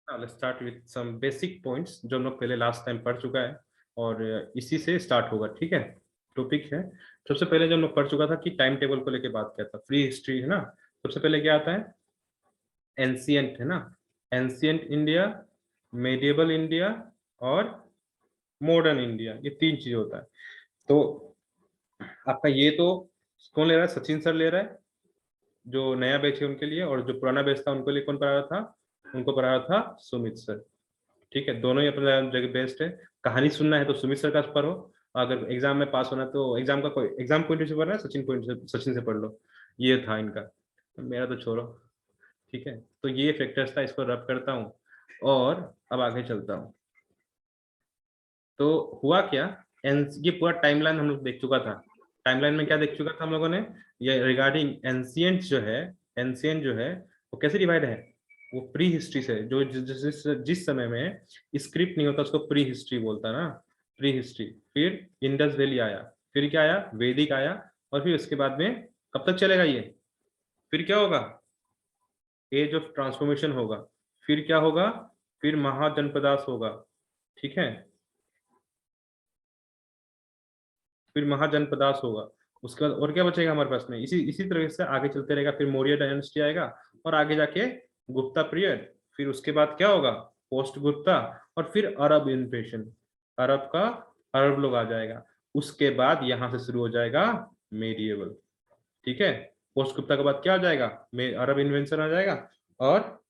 Let's start with some basic points जो हम लोग पहले लास्ट टाइम पढ़ चुका है, और इसी से स्टार्ट होगा, ठीक है। टॉपिक है, सबसे पहले जो हम लोग पढ़ चुका था कि टाइम टेबल को लेके बात किया था, फ्री हिस्ट्री है ना। सबसे पहले क्या आता है, एंशियंट है ना, एंशियंट इंडिया, मेडिएवल इंडिया और मॉडर्न इंडिया, ये तीन चीज होता है। तो आपका ये तो कौन ले रहा है, सचिन सर ले रहा है जो नया बैच है उनके लिए, और जो पुराना बैच था उनको लिए कौन पढ़ा रहा था, उनको पढ़ा रहा था सुमित सर। ठीक है, दोनों ही अपने जगह बेस्ट है। कहानी सुनना है तो सुमित सर का पढ़ो, अगर एग्जाम में पास होना है तो एग्जाम का कोई एग्जाम पॉइंट से पढ़ना है, सचिन से पढ़ लो। ये था इनका, मेरा तो छोड़ो। ठीक है, तो ये फैक्टर्स था, इसको रब करता हूँ और अब आगे चलता हूँ। तो हुआ क्या, ये पूरा टाइमलाइन हम लोग देख चुका था। टाइमलाइन में क्या देख चुका था हम लोगों ने, ये रिगार्डिंग एंशियंट जो है, एंशियंट जो है वो कैसे डिवाइड है, वो प्री हिस्ट्री से, जो जिस समय में स्क्रिप्ट नहीं होता उसको प्री हिस्ट्री बोलता है ना, प्री हिस्ट्री। फिर इंडस वैली आया, फिर क्या आया, वैदिक आया, और फिर उसके बाद में कब तक चलेगा ये, फिर क्या होगा, एज ऑफ ट्रांसफॉर्मेशन होगा, फिर क्या होगा, फिर महाजनपदास होगा। ठीक है, फिर महाजनपदास होगा। उसके बाद और क्या बचेगा हमारे पास में, इसी इसी तरह से आगे चलते रहेगा। फिर मौर्य डायनेस्टी आएगा, और आगे जाके गुप्ता पीरियड, फिर उसके बाद क्या होगा, पोस्ट गुप्ता, और फिर अरब इन्वेशन, अरब का, अरब लोग आ जाएगा। उसके बाद यहाँ से शुरू हो जाएगा मेडिएवल। ठीक है, पोस्ट गुप्ता के बाद क्या आ जाएगा, अरब इन्वेंशन आ जाएगा, और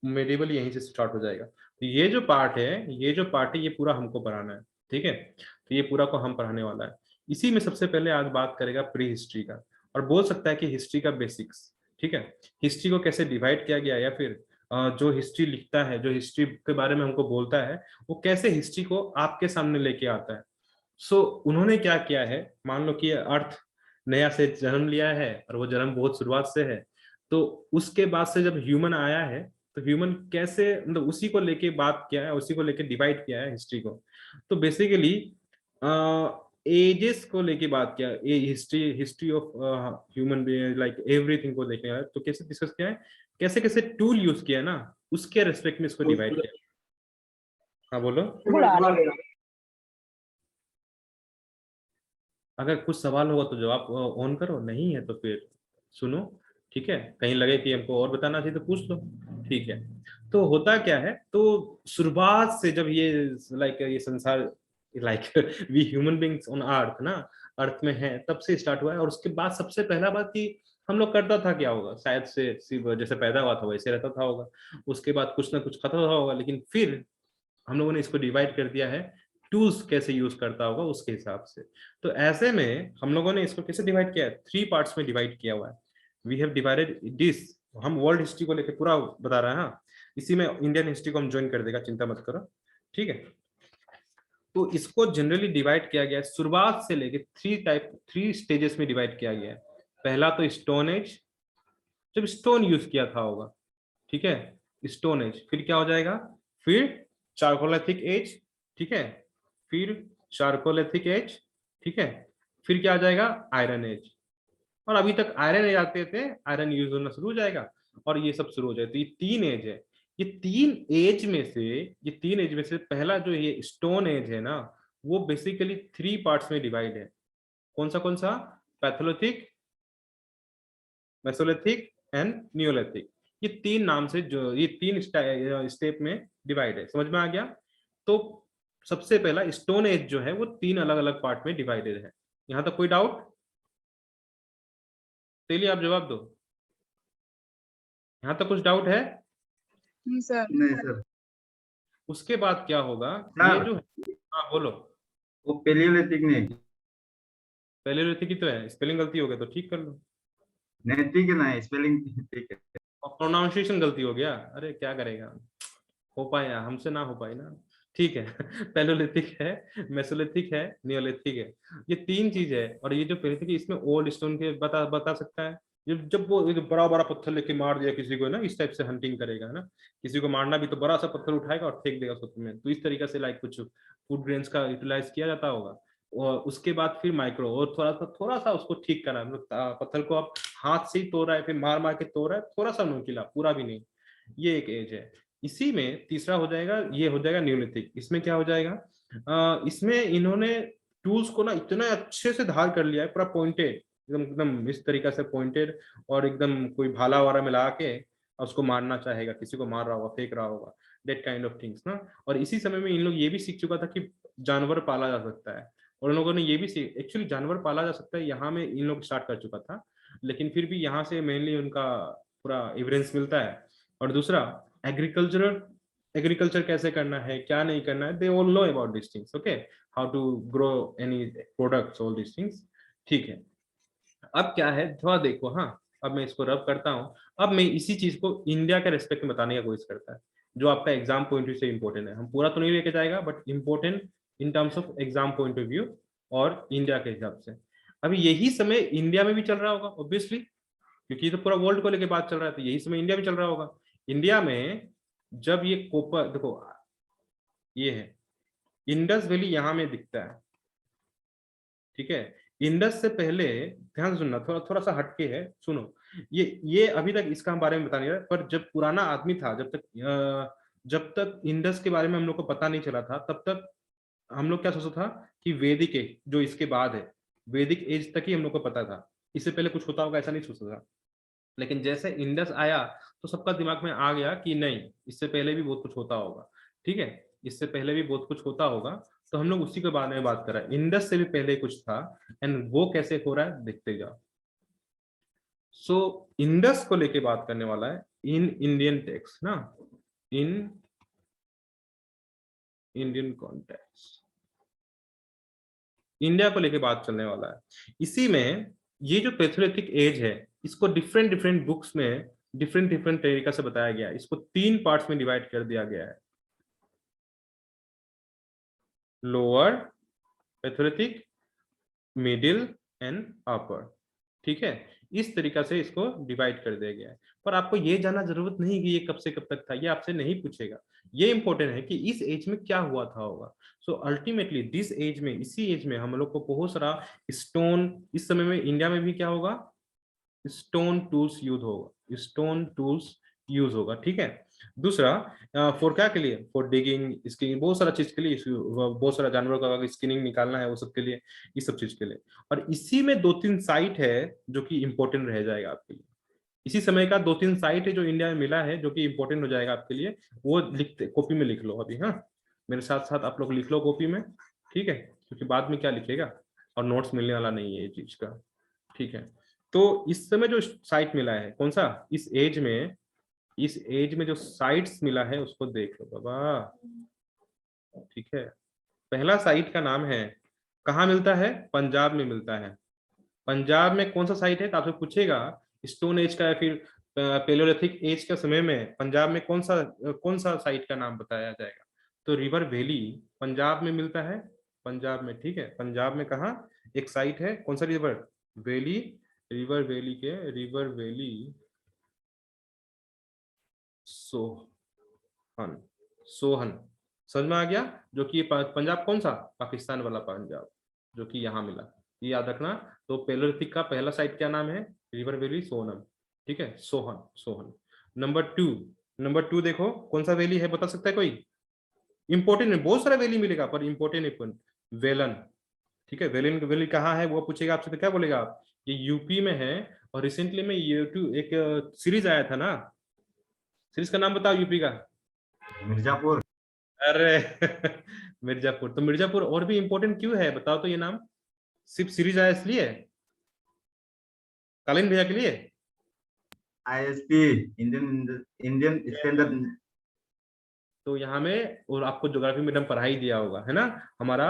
मेडिएवल यहीं से स्टार्ट हो जाएगा। तो ये जो पार्ट है, ये जो पार्ट है, ये पूरा हमको पढ़ाना है। ठीक है, तो ये पूरा को हम पढ़ाने वाला है। इसी में सबसे पहले आज बात करेगा प्री हिस्ट्री का, और बोल सकता है कि हिस्ट्री का बेसिक्स। ठीक है, हिस्ट्री को कैसे डिवाइड किया गया, या फिर जो हिस्ट्री लिखता है, जो हिस्ट्री के बारे में हमको बोलता है, वो कैसे हिस्ट्री को आपके सामने लेके आता है। सो उन्होंने क्या किया है, मान लो कि अर्थ नया से जन्म लिया है, और वो जन्म बहुत शुरुआत से है। तो उसके बाद से जब ह्यूमन आया है, तो ह्यूमन कैसे, मतलब उसी को लेके बात किया है, उसी को लेके डिवाइड किया है हिस्ट्री को। तो बेसिकली एजेस को लेके बात किया, ये history, history of human like everything को देखने, तो कैसे डिस्कस किया है, कैसे कैसे टूल यूज किया है ना, उसके रेस्पेक्ट में इसको डिवाइड किया। हाँ बोलो, अगर कुछ सवाल होगा तो जवाब ऑन करो, नहीं है तो फिर सुनो। ठीक है, कहीं लगे कि हमको और बताना चाहिए तो पूछ लो। ठीक है, तो होता क्या है, तो शुरुआत से जब ये लाइक ये संसार, like we human beings on earth ना, अर्थ में है, तब से स्टार्ट हुआ है। और उसके बाद सबसे पहला बात कि हम लोग करता था क्या होगा, शायद से सिर्फ जैसे पैदा हुआ था वैसे रहता था होगा, उसके बाद कुछ ना कुछ खत्म हुआ होगा, लेकिन फिर हम लोगों ने इसको डिवाइड कर दिया है, टूल्स कैसे यूज करता होगा उसके हिसाब से। तो ऐसे में हम लोगों ने इसको कैसे डिवाइड किया है, थ्री पार्ट्स में डिवाइड किया हुआ है। वी हैव डिवाइडेड दिस, हम वर्ल्ड हिस्ट्री को लेकर पूरा बता रहे हैं, हाँ। इसी में इंडियन हिस्ट्री को हम ज्वाइन कर देगा, चिंता मत करो। ठीक है, तो इसको जनरली डिवाइड किया गया है, शुरुआत से लेके थ्री स्टेजेस में डिवाइड किया गया है। पहला तो स्टोन एज, जब स्टोन यूज किया था होगा। ठीक है, स्टोन एज, फिर क्या हो जाएगा, फिर चारकोलिथिक एज। ठीक है, फिर चारकोलिथिक एज। ठीक है, फिर क्या आ जाएगा, आयरन एज। और अभी तक आयरन एज आते थे, आयरन यूज होना शुरू हो जाएगा, और ये सब शुरू हो जाए। तो ये तीन एज है, ये तीन एज में से, ये तीन एज में से पहला जो ये स्टोन एज है ना, वो बेसिकली थ्री पार्ट्स में डिवाइड है। कौन सा, पैथोलिथिक, मेसोलिथिक एंड नियोलिथिक। ये तीन नाम से, जो ये तीन स्टेप में डिवाइड है, समझ में आ गया। तो सबसे पहला स्टोन एज जो है वो तीन अलग अलग पार्ट में डिवाइडेड है। यहां तक कोई डाउट, चलिए आप जवाब दो, यहां तक कुछ डाउट है। नहीं सर। नहीं सर। उसके बाद क्या होगा, ये सर जो है, हाँ बोलो। वो पेलियोलिथिक नहीं, पैलेलिथिक ही तो है, स्पेलिंग गलती हो गया तो ठीक कर लो, नहीं ठीक है ना, स्पेलिंग ठीक है। और प्रोनाउंसिएशन गलती हो गया, अरे क्या करेगा, हो पाया हमसे, ना हो पाई ना। ठीक है, पैलोलिथिक है, मेसोलिथिक है, नियोलिथिक है, ये तीन चीज है। और ये जो पैलोलिथिक है, इसमें ओल्ड स्टोन के बता बता सकता है, जब जब वो एक बड़ा बड़ा पत्थर लेके मार दिया किसी को ना, इस टाइप से हंटिंग करेगा है ना, किसी को मारना भी तो बड़ा सा पत्थर उठाएगा और फेंक देगा उसको में, तो इस तरीके से लाइक कुछ फूड ग्रेन्स का यूटिलाइज किया जाता होगा। और उसके बाद फिर माइक्रो, और थोड़ा सा उसको ठीक करना, मतलब पत्थर को आप हाथ से ही तोड़ रहा है, फिर मार मार के तोड़ रहा है, थोड़ा सा नुकीला, पूरा भी नहीं। ये एक एज है। इसी में तीसरा हो जाएगा, ये हो जाएगा न्यूलिथिक। इसमें क्या हो जाएगा, इसमें इन्होंने टूल्स को ना इतना अच्छे से धार कर लिया है, पूरा पॉइंटेड, एकदम एकदम इस तरीका से पॉइंटेड, और एकदम कोई भाला वाला मिला के उसको मारना चाहेगा, किसी को मार रहा होगा, फेंक रहा होगा, दैट काइंड ऑफ थिंग्स ना। और इसी समय में इन लोग ये भी सीख चुका था कि जानवर पाला जा सकता है, और इन लोगों ने ये भी सीख, एक्चुअली जानवर पाला जा सकता है यहाँ में इन लोग स्टार्ट कर चुका था, लेकिन फिर भी यहाँ से मेनली उनका पूरा एविडेंस मिलता है। और दूसरा एग्रीकल्चर कैसे करना है, क्या नहीं करना है, they all know about this things, okay, how to grow any products, all this things, ठीक है। अब क्या है थोड़ा देखो, हाँ, अब मैं इसको रब करता हूँ। अब मैं इसी चीज को इंडिया के रेस्पेक्ट में बताने की कोशिश करता है, जो आपका एग्जाम पॉइंट ऑफ व्यू से इंपॉर्टेंट है। हम पूरा तो नहीं लेके जाएगा, but important in terms of exam point of view और इंडिया के हिसाब से। अभी यही समय इंडिया में भी चल रहा होगा ऑब्वियसली, क्योंकि ये तो पूरा वर्ल्ड को लेके बात चल रहा है, तो यही समय इंडिया में चल रहा होगा। इंडिया में जब ये कोपर देखो, ये है इंडस वैली, यहां में दिखता है, ठीक है। इंडस से पहले, ध्यान से सुनना, थोड़ा थोड़ा सा हटके है, सुनो। ये अभी तक इसका हम बारे में बता नहीं रहा, पर जब पुराना आदमी था, जब तक इंडस के बारे में हम लोग को पता नहीं चला था, तब तक हम लोग क्या सोचता था कि वैदिक एज जो इसके बाद है, वैदिक एज तक ही हम लोग को पता था, इससे पहले कुछ होता होगा ऐसा नहीं सोचता था। लेकिन जैसे इंडस आया तो सबका दिमाग में आ गया कि नहीं, इससे पहले भी बहुत कुछ होता होगा, ठीक है, इससे पहले भी बहुत कुछ होता होगा। तो हम लोग उसी के बारे में बात कर रहे हैं, इंडस से भी पहले कुछ था, एंड वो कैसे हो रहा है देखते जाओ। सो इंडस को लेके बात करने वाला है इन इंडियन टेक्स्ट ना, इन इंडियन कॉन्टेक्स्ट, इंडिया को लेके बात चलने वाला है। इसी में ये जो पेथोलिथिक एज है, इसको डिफरेंट डिफरेंट बुक्स में डिफरेंट डिफरेंट तरीका से बताया गया है। इसको 3 पार्ट्स में डिवाइड कर दिया गया है, लोअर पेथोलिथिक, मिडिल एंड अपर, ठीक है। इस तरीका से इसको डिवाइड कर दिया गया है। पर आपको ये जानना जरूरत नहीं कि ये कब से कब तक था, ये आपसे नहीं पूछेगा। ये इंपॉर्टेंट है कि इस एज में क्या हुआ था होगा। सो अल्टीमेटली दिस एज में, इसी एज में हम लोग को बहुत सारा स्टोन, इस समय में इंडिया में भी क्या होगा, स्टोन टूल्स यूज होगा, स्टोन टूल्स यूज होगा, ठीक है। दूसरा, फॉर क्या के लिए, फॉर डिगिंग, स्किनिंग, बहुत सारा चीज के लिए, बहुत सारा जानवरों का स्किनिंग निकालना है वो सब के लिए, इस सब चीज के लिए। और इसी में 2-3 साइट है जो कि इंपॉर्टेंट रह जाएगा आपके लिए। इसी समय का 2-3 साइट है जो इंडिया में मिला है, जो कि इंपॉर्टेंट हो जाएगा आपके लिए। वो लिखते, कॉपी में लिख लो अभी, हाँ, मेरे साथ साथ आप लोग लिख लो कॉपी में, ठीक है, क्योंकि बाद में क्या लिखेगा, और नोट्स मिलने वाला नहीं है ये चीज का, ठीक है। तो इस समय जो साइट मिला है, कौन सा, इस एज में, इस एज में जो साइट्स मिला है उसको देख लो बाबा, ठीक है। पहला साइट का नाम है, कहाँ मिलता है, पंजाब में मिलता है। पंजाब में कौन सा साइट है, तो आपसे पूछेगा स्टोन एज का या फिर पेलोलिथिक एज के समय में पंजाब में कौन सा साइट का नाम बताया जाएगा, तो रिवर वैली पंजाब में मिलता है, पंजाब में, ठीक है। पंजाब में कहा एक साइट है, कौन सा, रिवर वैली, रिवर वैली के, रिवर वैली सोहन, सोहन, समझ में आ गया, जो कि पंजाब कौन सा, पाकिस्तान वाला पंजाब, जो कि यहाँ मिला, ये याद रखना। तो पेलोलिथिक का पहला साइट क्या नाम है, रिवर वैली सोनम, ठीक है, सोहन, सोहन। नंबर टू देखो कौन सा वैली है, बता सकता है कोई, इंपोर्टेंट है, बहुत सारा वैली मिलेगा पर इंपोर्टेंट है वेलन, ठीक है। वेलन वैली कहाँ है वो पूछेगा आपसे तो क्या बोलेगा आप, ये यूपी में है। और रिसेंटली में यूट्यूब एक सीरीज आया था ना, सीरीज का नाम बताओ यूपी का। मिर्जापुर। अरे मिर्जापुर, तो मिर्जापुर और भी इंपॉर्टेंट क्यों है बताओ तो, ये नाम सिर्फ सीरीज आया इसलिए, कालीन भैया के लिए। ISP, Indian Indian standard. तो यहाँ में, और आपको ज्योग्राफी मीडियम पढ़ाई दिया होगा है ना हमारा,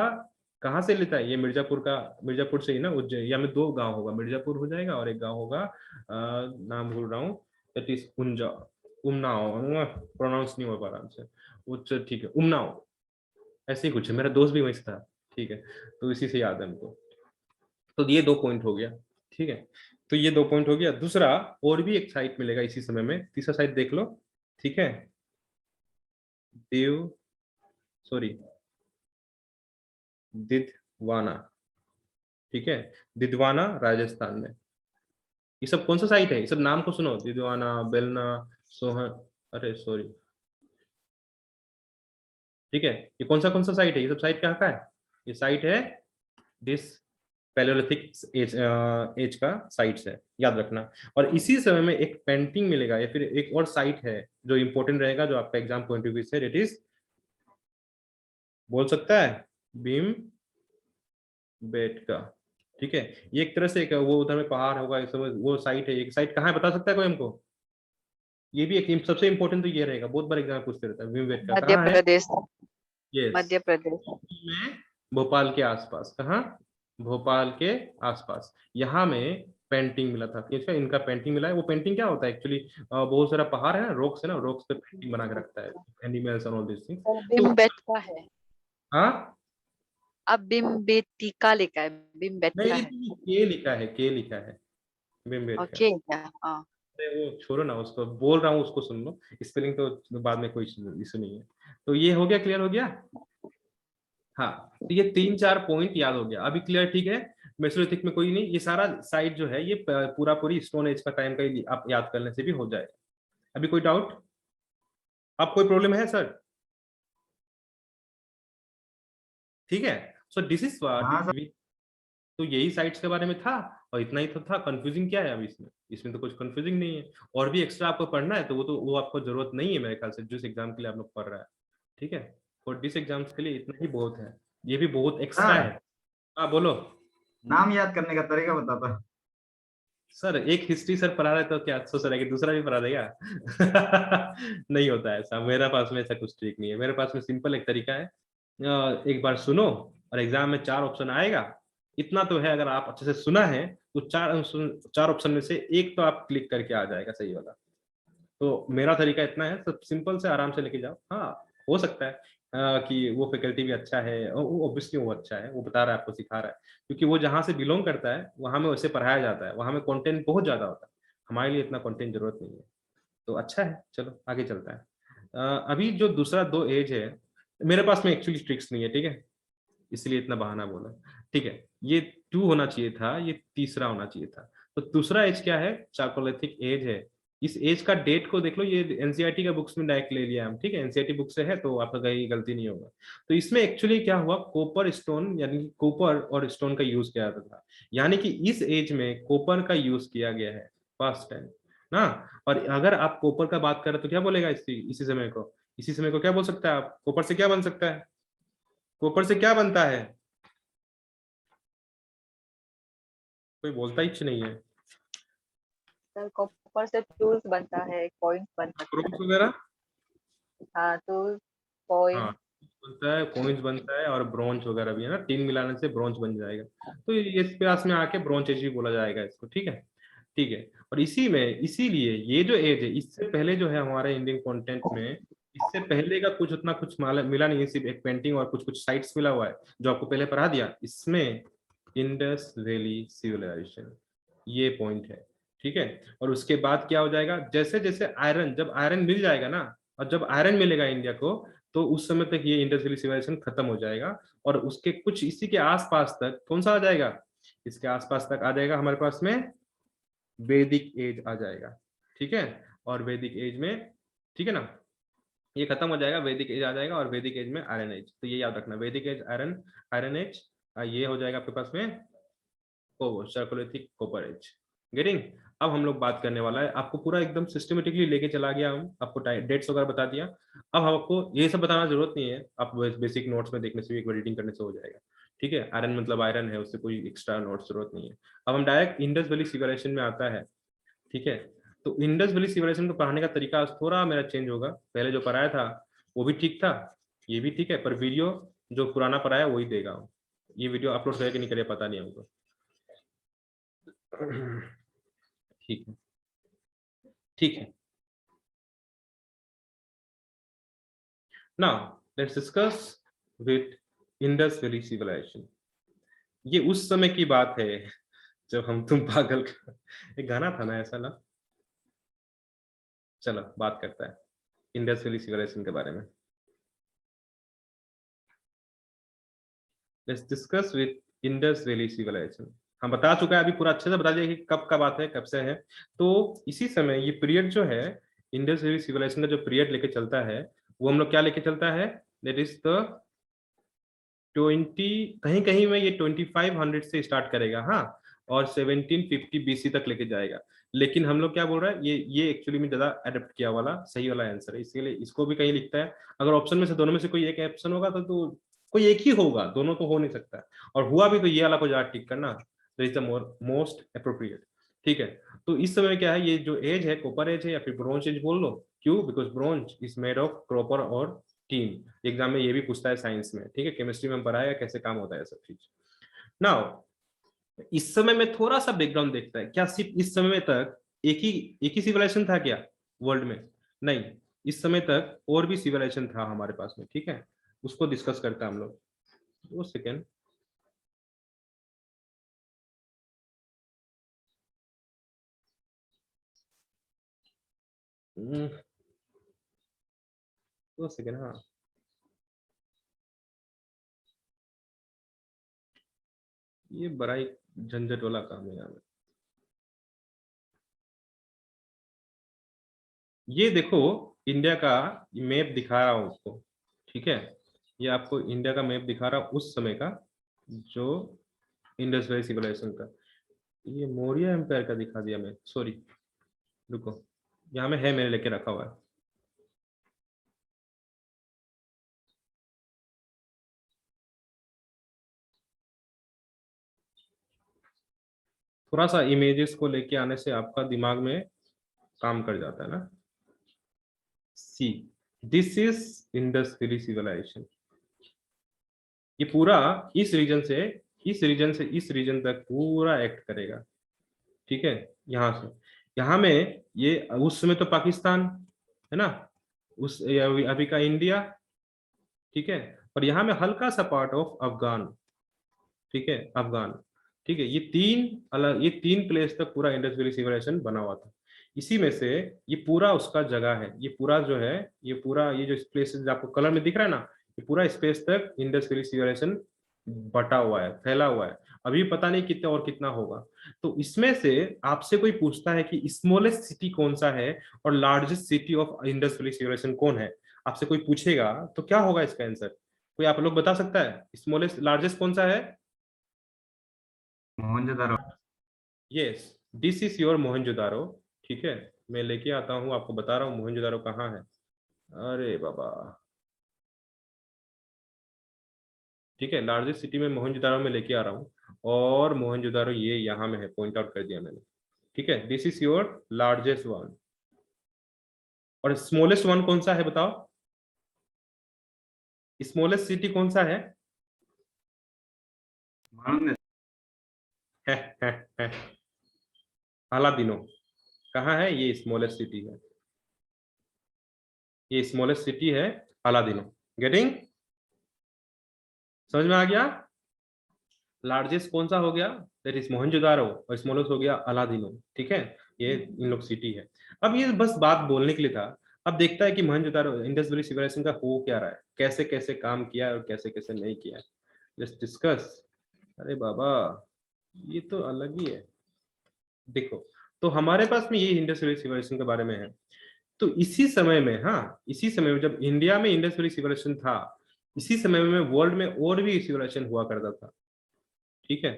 कहाँ से लेता है ये, मिर्जापुर का, मिर्जापुर से ही ना, उज्जैन, या में 2 गांव होगा, मिर्जापुर हो जाएगा और एक गांव होगा, नाम भूल रहा हूँ, दैट इज उंजा, उमनाओ, प्रोनाउंस नहीं हो पा रहा हमसे, उच्च, ठीक है, उमनाओ, ऐसे ही कुछ है, मेरा दोस्त भी वहीं से था, ठीक है, तो इसी से याद है हमको। तो ये 2 पॉइंट हो गया, ठीक है। तो ये 2 पॉइंट हो गया। दूसरा, और भी एक साइट मिलेगा इसी समय में, तीसरा साइट देख लो, ठीक है, देव, सॉरी, दिदवाना, ठीक है, दिदवाना राजस्थान में। ये सब कौन सा साइट है, ये सब नाम को सुनो, दिदवाना, बेलना, सोहन, अरे सॉरी, ठीक है, ये कौन सा साइट है, ये सब साइट कहाँ का है, ये साइट है दिस पैलियोलिथिक एज का साइट्स है, याद रखना। और इसी समय में एक पेंटिंग मिलेगा या फिर एक और साइट है जो इंपॉर्टेंट रहेगा, जो आपका एग्जाम पॉइंट ऑफ व्यू से इट इज, बोल सकता है, भीम बेटका। ठीक है, ये एक तरह से एक वो उधर में पहाड़ होगा, ये सब वो साइट है, एक साइट कहाँ है बता सकता है कोई हमको? ये भी एक सबसे इंपॉर्टेंट तो ये रहेगा, बहुत बार एग्जाम पूछते रहता है, भीम बेटका मध्य कहाँ है? प्रदेश। यस, मध्य प्रदेश। में भोपाल के आसपास, कहाँ, भोपाल के आसपास, यहाँ में पेंटिंग मिला था, ठीक है, इनका पेंटिंग मिला है। वो पेंटिंग क्या होता है एक्चुअली, बहुत सारा पहाड़ है ना, रॉक्स है ना, रॉक्स पे पेंटिंग बना के रखता है, animals and all this thing. Sir तो बेटका है, हाँ, अब बेटिका लिखा है, बेटका नहीं है। के लिखा है, के लिखा है, बिम्बेटका। ओके क्या? हाँ। अरे वो छोड़ो ना, उसको बोल रहा हूँ, उसको सुन लो, स्पेलिंग तो बाद में कोई इशू नहीं है। तो ये हो गया, क्लियर हो गया। हाँ, तो ये 3-4 पॉइंट याद हो गया अभी, क्लियर, ठीक है। मेसोलिथिक में कोई नहीं, ये सारा साइट जो है ये पूरा पूरी स्टोन एज का टाइम का ही आप याद करने से भी हो जाएगा। अभी कोई डाउट, आप कोई प्रॉब्लम है सर? ठीक है, सो दिस इज हाँ व्हाट, तो यही साइट्स के बारे में था, और इतना ही तो था। कंफ्यूजिंग क्या है अभी इसमें? इसमें तो कुछ कंफ्यूजिंग नहीं है। और भी एक्स्ट्रा आपको पढ़ना है तो वो आपको जरूरत नहीं है मेरे ख्याल से, जिस एग्जाम के लिए आप लोग पढ़ रहा है। ठीक है, और दिस एग्जाम्स के लिए इतना ही बहुत है, ये भी बहुत एक्स्ट्रा सर, है। हाँ बोलो। नाम याद करने का तरीका बताता। सर एक हिस्ट्री सर पढ़ा रहे तो क्या सोच रहे कि दूसरा भी पढ़ा देगा? नहीं होता है ऐसा, मेरे पास में ऐसा कुछ ट्रिक नहीं है। मेरे पास में सिंपल एक तरीका है, एक बार सुनो और एग्जाम में 4 ऑप्शन आएगा, इतना तो है, अगर आप अच्छे से सुना है तो 4 ऑप्शन में से एक तो आप क्लिक करके आ जाएगा सही वाला। तो मेरा तरीका इतना है, सब सिंपल से आराम से लेके जाओ। हाँ, हो सकता है कि वो फैकल्टी भी अच्छा है, वो ऑब्वियसली वो अच्छा है, वो बता रहा है आपको, सिखा रहा है, क्योंकि वो जहाँ से बिलोंग करता है वहां में वैसे पढ़ाया जाता है, वहां में कंटेंट बहुत ज्यादा होता है, हमारे लिए इतना कंटेंट जरूरत नहीं है। तो अच्छा है, चलो आगे चलता है। अभी जो दूसरा 2 एज है, मेरे पास में एक्चुअली ट्रिक्स नहीं है, ठीक है, इसलिए इतना बहाना बोला। ठीक है, ये 2 होना चाहिए था, ये तीसरा होना चाहिए था। तो दूसरा एज क्या है, चाकोलिथिक एज है। इस एज का डेट को देख लो, ये एनसीईआरटी का बुक्स में डायरेक्ट ले लिया हम, ठीक है, एनसीईआरटी बुक से है तो आपका कहीं गलती नहीं होगा। तो इसमें एक्चुअली क्या हुआ, कॉपर स्टोन यानी कॉपर और स्टोन का यूज किया जाता था, यानी कि इस एज में कॉपर का यूज किया गया है फर्स्ट टाइम ना। और अगर आप कॉपर का बात करें तो क्या बोलेगा इसी समय को, इसी समय को क्या बोल सकता है आप, कॉपर से क्या बन सकता है, कॉपर से क्या बनता है? कोई बोलता ही नहीं है। सर कॉपर से टूल्स बनता है, कॉइन्स बन सकता क्रोम्स है। वगैरह, हाँ, टूल्स, हाँ कॉइन। बनता है, कॉइन्स बनता है, और ब्रोंज वगैरह भी है ना, 3 मिलाने से ब्रोंज बन जाएगा। तो ये इस पास में आके ब्रोंज एज भी बोला जाएगा इसको, ठीक है। ठीक है, और इसी में इसीलिए ये जो एज है, इससे पहले जो है हमारे इंडियन कंटेंट में, इससे पहले का कुछ उतना कुछ मिला नहीं है, सिर्फ एक पेंटिंग और कुछ कुछ साइट्स मिला हुआ है जो आपको पहले पढ़ा दिया। इसमें इंडस वैली सिविलाइजेशन, ये पॉइंट है, ठीक है। और उसके बाद क्या हो जाएगा, जैसे जैसे आयरन, जब आयरन मिल जाएगा ना, और जब आयरन मिलेगा इंडिया को, तो उस समय तक ये इंडस वैली सिविलाइजेशन खत्म हो जाएगा। और उसके कुछ इसी के आसपास तक कौन सा आ जाएगा, इसके आसपास तक आ जाएगा हमारे पास में वैदिक एज आ जाएगा, ठीक है। और वैदिक एज में, ठीक है ना, ये खत्म हो जाएगा, वैदिक एज आ जाएगा, और वैदिक एज में आयरन एज, तो ये याद रखना, वैदिक एज आयरन, आयरन एज, ये हो जाएगा आपके पास में सर्कुलेटिक कॉपर एज। गेटिंग। अब हम लोग बात करने वाला है, आपको पूरा एकदम सिस्टमेटिकली लेके चला गया हूँ, आपको डेट्स वगैरह बता दिया। अब आपको ये सब बताना जरूरत नहीं है, आप बेसिक नोट्स में देखने से भी, एक बार रीडिंग करने से हो जाएगा, ठीक है। आयरन मतलब आयरन है, उससे कोई एक्स्ट्रा नोट्स जरूरत नहीं है। अब हम डायरेक्ट इंडस वैली सिविलाइजेशन में आता है, ठीक है। तो इंडस वैली सिविलाइजेशन को पढ़ाने का तरीका थोड़ा मेरा चेंज होगा, पहले जो पढ़ाया था वो भी ठीक था, ये भी ठीक है, पर वीडियो जो पुराना पढ़ाया वही देगा, ये वीडियो अपलोड करेगा कि नहीं करेगा पता नहीं हमको। ठीक है, ठीक है। Now let's discuss with Indus valley civilisation. ये उस समय की बात है जब हम तुम पागल का एक गाना था ना ऐसा ना। चलो बात करता है इंडस वैली सिविलाइजेशन के बारे में। Let's discuss with Indus valley Civilization. हम बता चुका है अभी, पूरा अच्छे से बता दिया कि कब का बात है, कब से है। तो इसी समय ये पीरियड जो है, इंडस वैली सिविलाइजेशन का जो पीरियड लेके चलता है, वो हम लोग क्या लेके चलता है, दैट इज द 20, कहीं कहीं में ये 2500 से स्टार्ट करेगा, हाँ, और 1750 BC तक लेके जाएगा। लेकिन हम लोग क्या बोल रहे हैं, ये एक्चुअली में ज्यादा अडेप्ट किया वाला सही वाला आंसर है, इसलिए इसको भी कहीं लिखता है। अगर ऑप्शन में से दोनों में से कोई एक ऑप्शन होगा तो कोई एक ही होगा, दोनों तो हो नहीं सकता है। और हुआ भी तो ये वाला को ज्यादा टिक करना, that is the most appropriate. ठीक है, तो इस समय क्या है, ये जो एज है कॉपर एज है या फिर ब्रोंज एज बोल लो। क्यों? Because bronze is made of copper और टीन। एग्जाम में ये भी पूछता है साइंस में, ठीक है, केमिस्ट्री में पढ़ाया कैसे काम होता है सब चीज। नाउ इस समय में थोड़ा सा बैकग्राउंड देखता है, क्या सिर्फ इस समय तक एक ही सिविलाइजेशन था क्या वर्ल्ड में? नहीं, इस समय तक और भी सिविलाइजेशन था हमारे पास में, ठीक है, उसको डिस्कस करते हैं हम लोग। 2 सेकेंड। हम्म, 2 सेकेंड, हाँ। ये बड़ा ही झंझट वाला काम है यार। ये देखो, इंडिया का मैप दिखा रहा हूँ उसको, ठीक है, ये आपको इंडिया का मैप दिखा रहा हूँ उस समय का, जो इंडस वैली सिविलाइजेशन का। ये मौर्य एम्पायर का दिखा दिया मैं, सॉरी, रुको, यहाँ में है, मैंने लेके रखा हुआ है। थोड़ा सा इमेजेस को लेके आने से आपका दिमाग में काम कर जाता है ना। See, this is Indus valley civilisation. ये पूरा इस रीजन से इस रीजन तक पूरा एक्ट करेगा, ठीक है, यहाँ से यहाँ में। ये उस समय तो पाकिस्तान है ना, उस अभी का इंडिया, ठीक है, और यहाँ में हल्का सा पार्ट ऑफ अफगान, ठीक है, अफगान, ठीक है। ये तीन प्लेस तक पूरा इंडस वैली सिविलाइजेशन बना हुआ था। इसी में से ये पूरा उसका जगह है, ये पूरा जो है, ये जो प्लेसेस आपको कलर में दिख रहा है ना, ये पूरा स्पेस तक इंडस वैली सिविलाइजेशन बटा हुआ है, फैला हुआ है। अभी पता नहीं कितना और कितना होगा। तो इसमें से आपसे कोई पूछता है कि स्मॉलेस्ट सिटी कौन सा है और largest city of Indus valley Civilization कौन है, आपसे कोई पूछेगा तो क्या होगा इसका आंसर? कोई आप लोग बता सकता है स्मॉलेस्ट लार्जेस्ट कौन सा है? Mohenjodaro. Yes, this is your Mohenjodaro, ठीक है। मैं लेके आता हूँ, आपको बता रहा हूँ मोहनजोदारो कहाँ है। अरे बाबा, ठीक है, लार्जेस्ट सिटी में मोहनजोदारो में लेके आ रहा हूँ, और मोहनजोदारो ये यहाँ में है, पॉइंट आउट कर दिया मैंने, ठीक है। This is your largest one. और स्मॉलेस्ट वन कौन सा है बताओ? स्मॉलेस्ट सिटी कौन सा है? अलादीनो। कहाँ है ये? स्मॉलेस्ट सिटी है, ये स्मॉलेस्ट सिटी है अलादीनो। गेटिंग? समझ में आ गया? लार्जेस्ट कौन सा हो गया? दैट इज मोहनजोदारो, और स्मॉलेस्ट हो गया अलादीनो, ठीक है। ये इन लोग सिटी है। अब ये बस बात बोलने के लिए था। अब देखता है कि मोहनजोदारो इंडस वैली सिविलाइजेशन का हो क्या रहा है, कैसे कैसे काम किया और कैसे कैसे नहीं किया। Let's discuss. अरे बाबा, ये तो अलग ही है। देखो, तो हमारे पास में ये इंडस वैली सिविलाइजेशन के बारे में है। तो इसी समय में, हाँ, इसी समय में जब इंडिया में इंडस वैली सिविलाइजेशन था, इसी समय में वर्ल्ड में और भी सिविलाइजेशन हुआ करता था, ठीक है।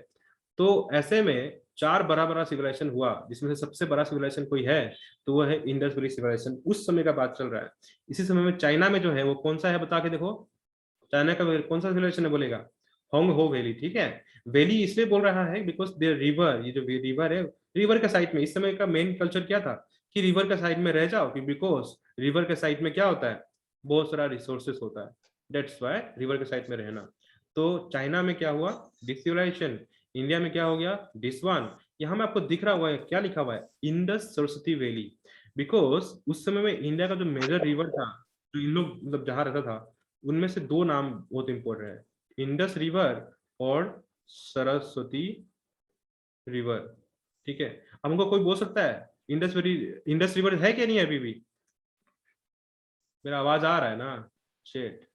तो ऐसे में चार बड़ा बड़ा सिविलाइजेशन हुआ, जिसमें से सबसे बड़ा सिविलाइजेशन कोई है तो वो है इंडस वैली सिविलाइजेशन। उस समय का बात चल रहा है। इसी समय में चाइना में जो है वो कौन सा है, बता के देखो। चाइना का कौन सा सिविलाइजेशन है बोलेगा? होंग हो वैली, ठीक है। वैली इसलिए बोल रहा है बिकॉज देयर रिवर, ये जो रिवर है, रिवर के साइड में इस समय का मेन कल्चर क्या था कि रिवर के साइड में रह जाओ, कि बिकॉज रिवर के साइड में क्या होता है, बहुत सारा रिसोर्सेस होता है, दैट्स व्हाई रिवर के साइड में रहना। तो चाइना में क्या हुआ, दिस सिविलाइजेशन। इंडिया में क्या हो गया, दिस वन। यहाँ में आपको दिख रहा हुआ है, क्या लिखा हुआ है, इंडस सरस्वती वैली। बिकॉज उस समय में इंडिया का जो मेजर रिवर था, जो इन लोग मतलब जहाँ रहता था, उनमें से दो नाम बहुत इंपॉर्टेंट है, इंडस रिवर और सरस्वती रिवर, ठीक है। अब हमको कोई बोल सकता है इंडस रिवर है क्या नहीं है अभी भी? मेरा आवाज आ रहा है ना? शेट।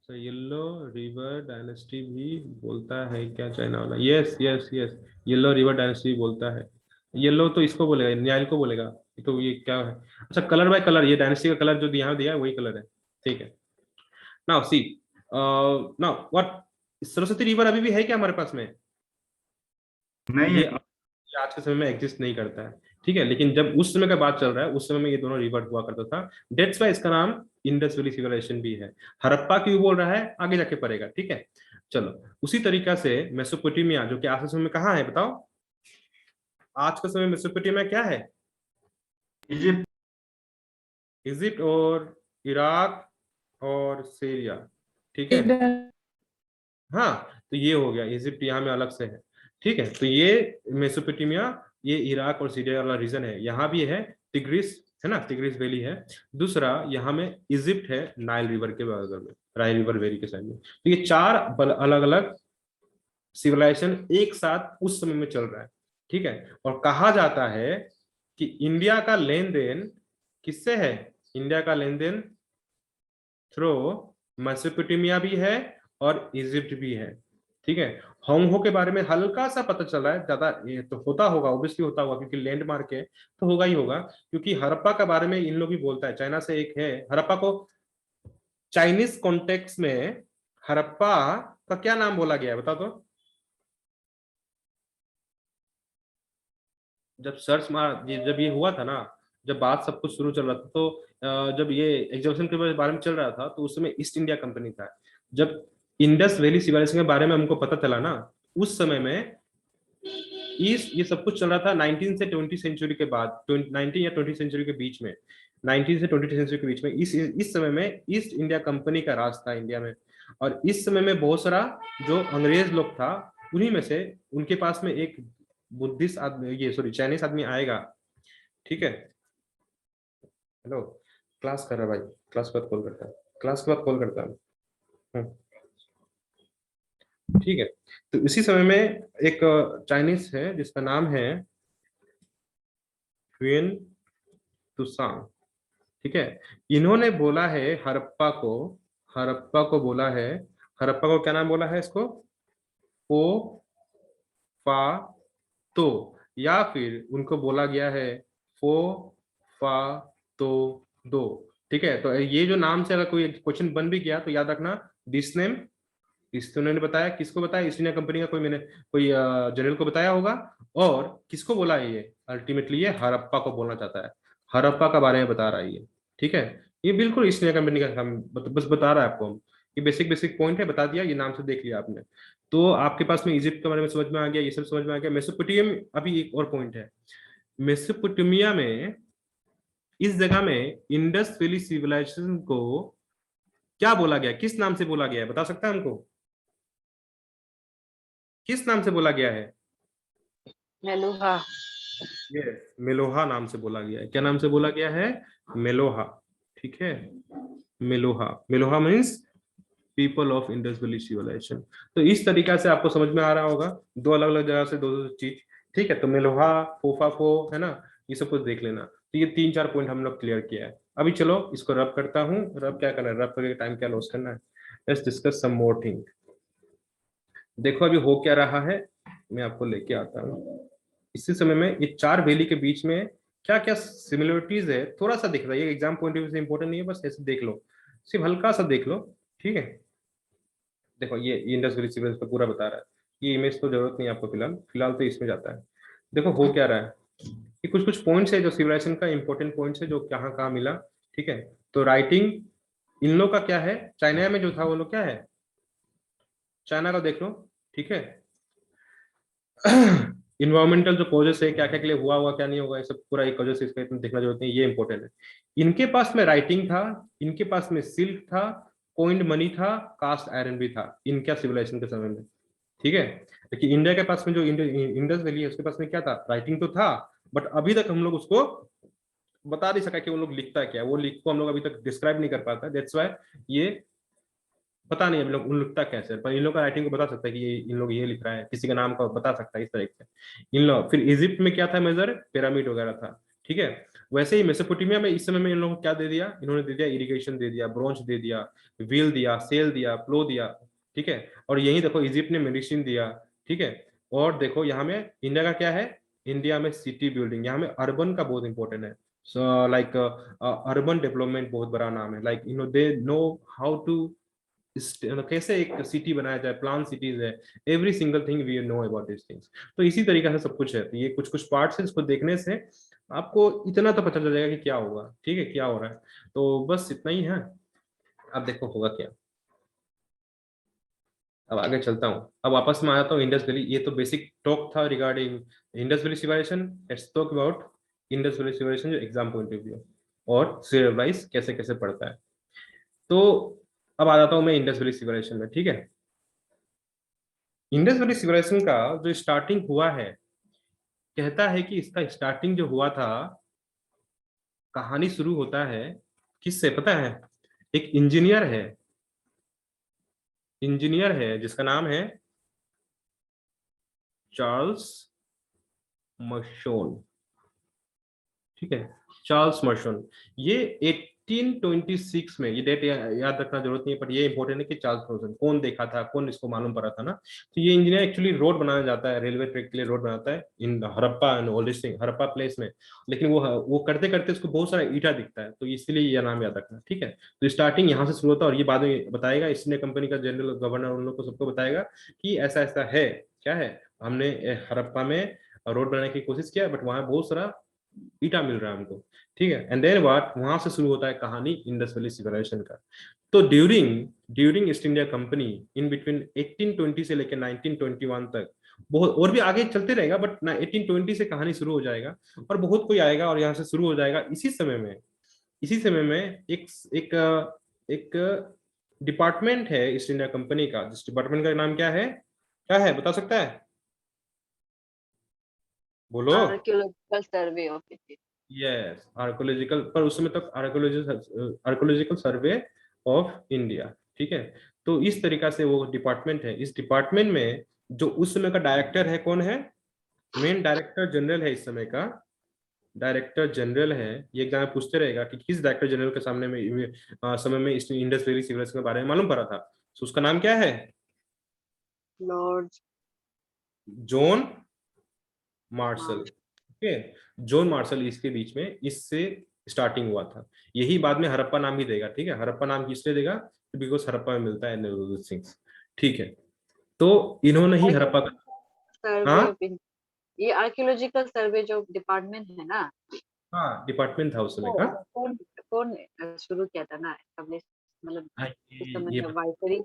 तो येलो रिवर डायनेस्टी भी बोलता है क्या चाइना वाला? Yes yes yes, yellow river dynasty बोलता है। येलो तो इसको बोलेगा, न्यायल को बोलेगा। तो ये क्या है? अच्छा, कलर बाय कलर, ये डायनेस्टी का कलर जो यहाँ दिया है वही कलर है, ठीक है। नाउ सी, ना व्हाट, सरस्वती रिवर अभी भी है क्या हमारे पास में? नहीं ये है। आज के समय में एग्जिस्ट नहीं करता है, ठीक है, लेकिन जब उस समय का बात चल रहा है उस समय में ये दोनों रिवर हुआ करता था। डेट्स वाई इसका नाम इंडस वैली सिविलाइजेशन भी है। हड़प्पा क्यों बोल रहा है आगे जाके पड़ेगा, ठीक है। चलो, उसी तरीका से मेसोपोटामिया, जो कि आज के समय में कहाँ है बताओ? आज के समय में मेसोपोटामिया क्या है? इजिप्ट। इजिप्ट और इराक और सीरिया, ठीक है। इधर हाँ, तो ये हो गया, इजिप्ट यहाँ में अलग से है, ठीक है। तो ये मेसोपोटामिया, ये इराक और सीरिया वाला रीजन है। यहाँ भी है तिग्रिस, है ना, तिग्रिस वैली है। दूसरा यहाँ में इजिप्ट है, नाइल रिवर के बगल में, नाइल रिवर वैली के साइड में। तो ये चार अलग अलग सिविलाइजेशन एक साथ उस समय में चल रहा है, ठीक है। और कहा जाता है कि इंडिया का लेन देन किससे है? इंडिया का लेन देन थ्रू मेसोपोटामिया भी है और इजिप्ट भी है, ठीक है। होंगहो के बारे में हल्का सा पता चला है, ज्यादा ये तो होता होगा, ऑब्वियसली होता होगा, क्योंकि लैंडमार्क है तो होगा ही होगा। क्योंकि हड़प्पा के बारे में इन लोग भी बोलता है, चाइना से एक है हड़प्पा को, चाइनीज कॉन्टेक्स्ट में हड़प्पा का क्या नाम बोला गया है बता दो? जब सर्च मार जब ये हुआ था ना, जब बात सब कुछ शुरू चल रहा था, तो जब ये एग्जीबिशन के बारे में चल रहा था, तो उस समय ईस्ट इंडिया कंपनी था। जब इंडस वैली सिविलाइजेशन के बारे में हमको पता चला ना, उस समय में ईस्ट, ये सब कुछ चल रहा था 19 से 20 सेंचुरी के बाद, 19 या 20 सेंचुरी के बीच में, 19 से 20 सेंचुरी के बीच में इस समय में ईस्ट इंडिया कंपनी का राज था इंडिया में। और इस समय में बहुत सारा जो अंग्रेज लोग था, उन्हीं में से उनके पास में एक बुद्धिस्ट आदमी, ये सॉरी चाइनीस आदमी आएगा, ठीक है। हेलो, क्लास कर रहा है भाई, क्लास के बाद कॉल करता है, क्लास के बाद कॉल करता है, ठीक है। तो इसी समय में एक चाइनीस है जिसका नाम है ह्वेन तुसांग, ठीक है। इन्होंने बोला है हड़प्पा को बोला है, हड़प्पा को क्या नाम बोला है इसको? पो फा तो, या फिर उनको बोला गया है फो फा तो दो, ठीक है। तो ये जो नाम से अगर कोई क्वेश्चन बन भी गया तो याद रखना, दिस नेम, इसको उन्होंने बताया, किसको बताया? ईस्ट इंडिया कंपनी का कोई, मैंने कोई जनरल को बताया होगा। और किसको बोला है ये? अल्टीमेटली ये हड़प्पा को बोलना चाहता है, हड़प्पा का बारे में बता रहा है ये, ठीक है। ये बिल्कुल ईस्ट इंडिया कंपनी का काम बस बता रहा है आपको। ये बेसिक बेसिक पॉइंट है, बता दिया, ये नाम से देख लिया आपने। तो आपके पास में इजिप्ट के बारे में समझ में आ गया, ये सब समझ में आ गया। मेसोपोटामिया, अभी एक और पॉइंट है, मेसोपोटामिया में इस जगह में इंडस वैली सिविलाइजेशन को क्या बोला गया, किस नाम से बोला गया है, बता सकता है हमको? किस नाम से बोला गया है? मेलुहा। ये मेलोहा नाम से बोला गया है। क्या नाम से बोला गया है? मेलोहा, ठीक है। Meluhha, Meluhha means people of Indus valley civilization. तो इस तरीका से आपको समझ में आ रहा होगा, दो अलग अलग जगह से दो दो चीज, ठीक है। तो मेलोहा, फोफाफो, है ना, ये सब कुछ देख लेना। तो ये तीन चार पॉइंट हम लोग क्लियर किया है। अभी चलो इसको रब करता हूँ। रब क्या करना है, रब करके टाइम क्या लॉस करना है। Let's discuss some more thing. देखो अभी हो क्या रहा है, मैं आपको लेके आता हूँ। इसी समय में ये चार वैली के बीच में क्या क्या सिमिलरिटीज है, थोड़ा सा दिख रहा है। ये एग्जाम पॉइंट ऑफ व्यू से इंपॉर्टेंट नहीं है, बस ऐसे देख लो, सिर्फ हल्का सा देख लो, ठीक है। देखो ये इंडस वैली सिविलाइजेशन का पूरा बता रहा है। ये इमेज तो जरूरत नहीं है आपको, फिलहाल फिलहाल तो इसमें जाता है। देखो हो क्या रहा है, ये कुछ कुछ पॉइंट्स है जो सिविलाइजेशन का इंपॉर्टेंट पॉइंट्स है, जो कहाँ कहाँ मिला, ठीक है। तो राइटिंग इन लोग का क्या है, चाइना में जो था वो लोग क्या है, चाइना का देख लो, ठीक है। इन्वायरमेंटल जो कॉजेस है, क्या क्या के लिए हुआ हुआ क्या नहीं होगा, ये सब पूरा एक कॉजेस इसका इतना देखना जरूरत नहीं, ये इंपॉर्टेंट है। इनके पास में राइटिंग था, इनके पास में सिल्क था, कॉइंड मनी था, कास्ट आयरन भी था इनका सिविलाइजेशन के समय में, ठीक है। लेकिन इंडिया के पास में जो इंडस वैली है उसके पास में क्या था, राइटिंग तो था, बट अभी तक हम लोग उसको बता नहीं सका कि वो लोग लिखता क्या है, वो लिख को हम लोग अभी तक डिस्क्राइब नहीं कर पाता। दैट्स वाई ये पता नहीं हम लोग उन लिखता कैसे है, पर इन लोग का राइटिंग को बता सकता है कि ये इन लोग ये लिख रहा है, किसी का नाम का बता सकता है इस तरह से इन लोग। फिर इजिप्ट में क्या था मेजर, पिरामिड वगैरह था, ठीक है। वैसे ही मेसोपोटामिया में इस समय में इन लोगों को क्या दे दिया, इन्होंने दे दिया इरिगेशन दे दिया, ब्रोंज दे दिया, व्हील दिया, सेल दिया, प्लो दिया, ठीक है। और यही देखो इजिप्ट ने मेडिसिन दिया, ठीक है। और देखो यहाँ में इंडिया का क्या है, इंडिया में सिटी बिल्डिंग, यहाँ में अर्बन का बहुत इंपॉर्टेंट है। सो लाइक अर्बन डेवलपमेंट बहुत बड़ा नाम है, like you know they know how to कैसे एक सिटी बनाया जाए, प्लान सिटीज है, every single thing we know about this things. तो इसी तरीके से सब कुछ है। तो ये कुछ कुछ पार्ट्स है, इसको देखने से आपको इतना तो पता चल जाएगा कि क्या होगा, ठीक है, क्या हो रहा है। तो बस इतना ही है। अब देखो होगा क्या। अब आगे चलता हूँ, अब वापस में आता हूँ इंडस वैली। ये तो बेसिक टॉक था regarding Indus valley Civilization. Let's talk about Indus valley Civilization जो एग्जाम पॉइंट ऑफ व्यू और सिविलाइज कैसे कैसे पढ़ता है। तो अब आ जाता हूँ मैं इंडस वैली सिविलाइजेशन में, ठीक है। इंडस वैली सिविलाइजेशन का जो स्टार्टिंग हुआ है, कहता है कि इसका स्टार्टिंग जो हुआ था, कहानी शुरू होता है किससे पता है? एक इंजीनियर है जिसका नाम है चार्ल्स मर्शोन, ठीक है, चार्ल्स मर्शोन। ये 1826 में, ये डेट याद रखना जरूरत नहीं है, पर ये इंपॉर्टेंट है कि चार्ल्स मर्शोन कौन देखा था, कौन इसको मालूम पड़ा था ना। तो ये इंजीनियर एक्चुअली रोड बनाने जाता है, रेलवे ट्रैक के लिए रोड बनाता है in Harappa and oldest thing, Harappa place में। लेकिन वो करते करते उसको बहुत सारा ईटा दिखता है, तो इसलिए ये नाम याद रखना, ठीक है। तो स्टार्टिंग यहाँ से शुरू होता है, और ये बाद में बताएगा ईस्ट इंडिया कंपनी का जनरल गवर्नर उन लोग को सबको बताएगा कि ऐसा ऐसा है, क्या है, हमने हड़प्पा में रोड बनाने की कोशिश किया, बट वहां बहुत सारा ईटा मिल रहा है हमको, ठीक है। एंड देन व्हाट, वहां से शुरू होता है कहानी इंडस वैली सिविलाइजेशन का। तो during during east India company in between 1820 से लेकर 1921 तक, बहुत और भी आगे चलते रहेगा, बट ना 1820 से कहानी शुरू हो जाएगा और बहुत कोई आएगा और यहाँ से शुरू हो जाएगा। इसी समय में एक एक एक डिपार्टमेंट है ईस्ट इंडिया कंपनी का, जिस डिपार्टमेंट का नाम क्या है बता सकता है? बोलो। Archaeological survey of India. Yes, archaeological, पर उस समय तक आर्कोलॉजिकल सर्वे ऑफ इंडिया, ठीक है। तो इस तरीका से वो डिपार्टमेंट है। इस डिपार्टमेंट में जो उस समय का डायरेक्टर है, कौन है? मेन डायरेक्टर जनरल है इस समय का, डायरेक्टर जनरल है। ये एग्जाम में पूछते रहेगा कि किस डायरेक्टर जनरल के सामने में समय में इंडस वैली सिविलाइजेशन के बारे में मालूम पड़ा था। तो उसका नाम क्या है? Lord John Marshall, Marsh. ठीक है। जॉन मार्शल इसके बीच में इससे स्टार्टिंग हुआ था। यही बाद में हड़प्पा नाम भी देगा, ठीक है। हड़प्पा नाम किसलिए देगा? बिकॉज हड़प्पा में मिलता है थिंग्स, ठीक है। तो इन्होंने ही हड़प्पा का, सर्वे हाँ ऑफ इंडिया, ये आर्कियोलॉजिकल सर्वे जो डिपार्टमेंट है ना, हाँ डिपार्टमेंट था उस समय वो का। कौन कौन शुरू किया था ना एस्टेब्लिश, मतलब हाँ, उस समय ये जब वाइसरी।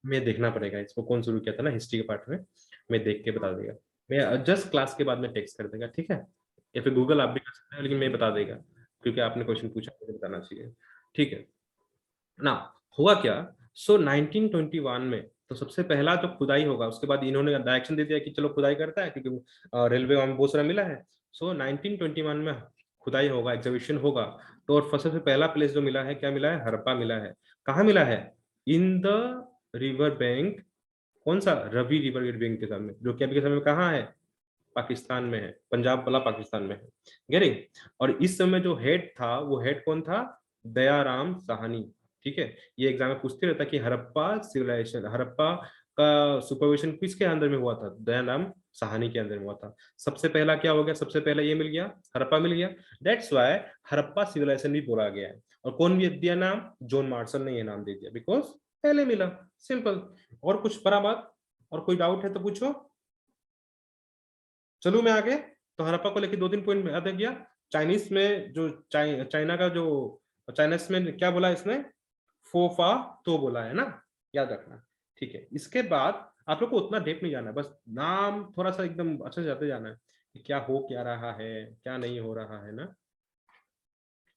मैं देखना पड़ेगा इसको कौन शुरू किया था ना, हिस्ट्री के पार्ट में मैं देख के बता देगा। मैं जस्ट क्लास के बाद में टेक्स्ट कर देगा, ठीक है। या फिर गूगल आप भी कर सकते हैं, लेकिन मैं बता देगा क्योंकि आपने क्वेश्चन पूछा, मुझे बताना चाहिए, ठीक है ना। हुआ क्या, सो 1921 में तो सबसे पहला तो खुदाई होगा। उसके बाद इन्होंने डायरेक्शन दे दिया कि चलो खुदाई करता है, क्योंकि रेलवे में बहुत सारा मिला है। सो 1921 में खुदाई होगा, एग्जीबिशन होगा। तो और सबसे पहला प्लेस जो मिला है, क्या मिला है? हड़प्पा मिला है। कहाँ मिला है? In the river bank. कौन सा? रवि रिवर गेट बैंक के सामने, जो कि अभी के समय में कहाँ है? पाकिस्तान में है, पंजाब वाला पाकिस्तान में है, गेटिंग। और इस समय जो हेड था, वो हेड कौन था? दयाराम साहनी, ठीक है। ये एग्जाम में पूछते रहता कि हड़प्पा सिविलाइजेशन, हड़प्पा का सुपरविजन किसके अंदर में हुआ था? दयाराम साहनी के अंदर में हुआ था। सबसे पहला क्या हो गया? सबसे पहला ये मिल गया, हड़प्पा मिल गया। दैट्स वाई हड़प्पा सिविलाइजेशन भी बोला गया है। और कौन भी दिया नाम? जॉन मार्शल ने ये नाम दे दिया, बिकॉज पहले मिला, सिंपल। और कुछ बड़ा बात, और कोई डाउट है तो पूछो। चलूं मैं आगे। तो हड़प्पा को लेके 2-3 पॉइंट याद है गया। चाइनीज में जो चाइना का जो चाइनीज में क्या बोला इसने? फोफा तो बोला है ना, याद रखना, ठीक है। इसके बाद आप लोग को उतना डेप नहीं जाना है, बस नाम थोड़ा सा एकदम अच्छे से जाते जाना है कि क्या हो क्या रहा है, क्या नहीं हो रहा है ना,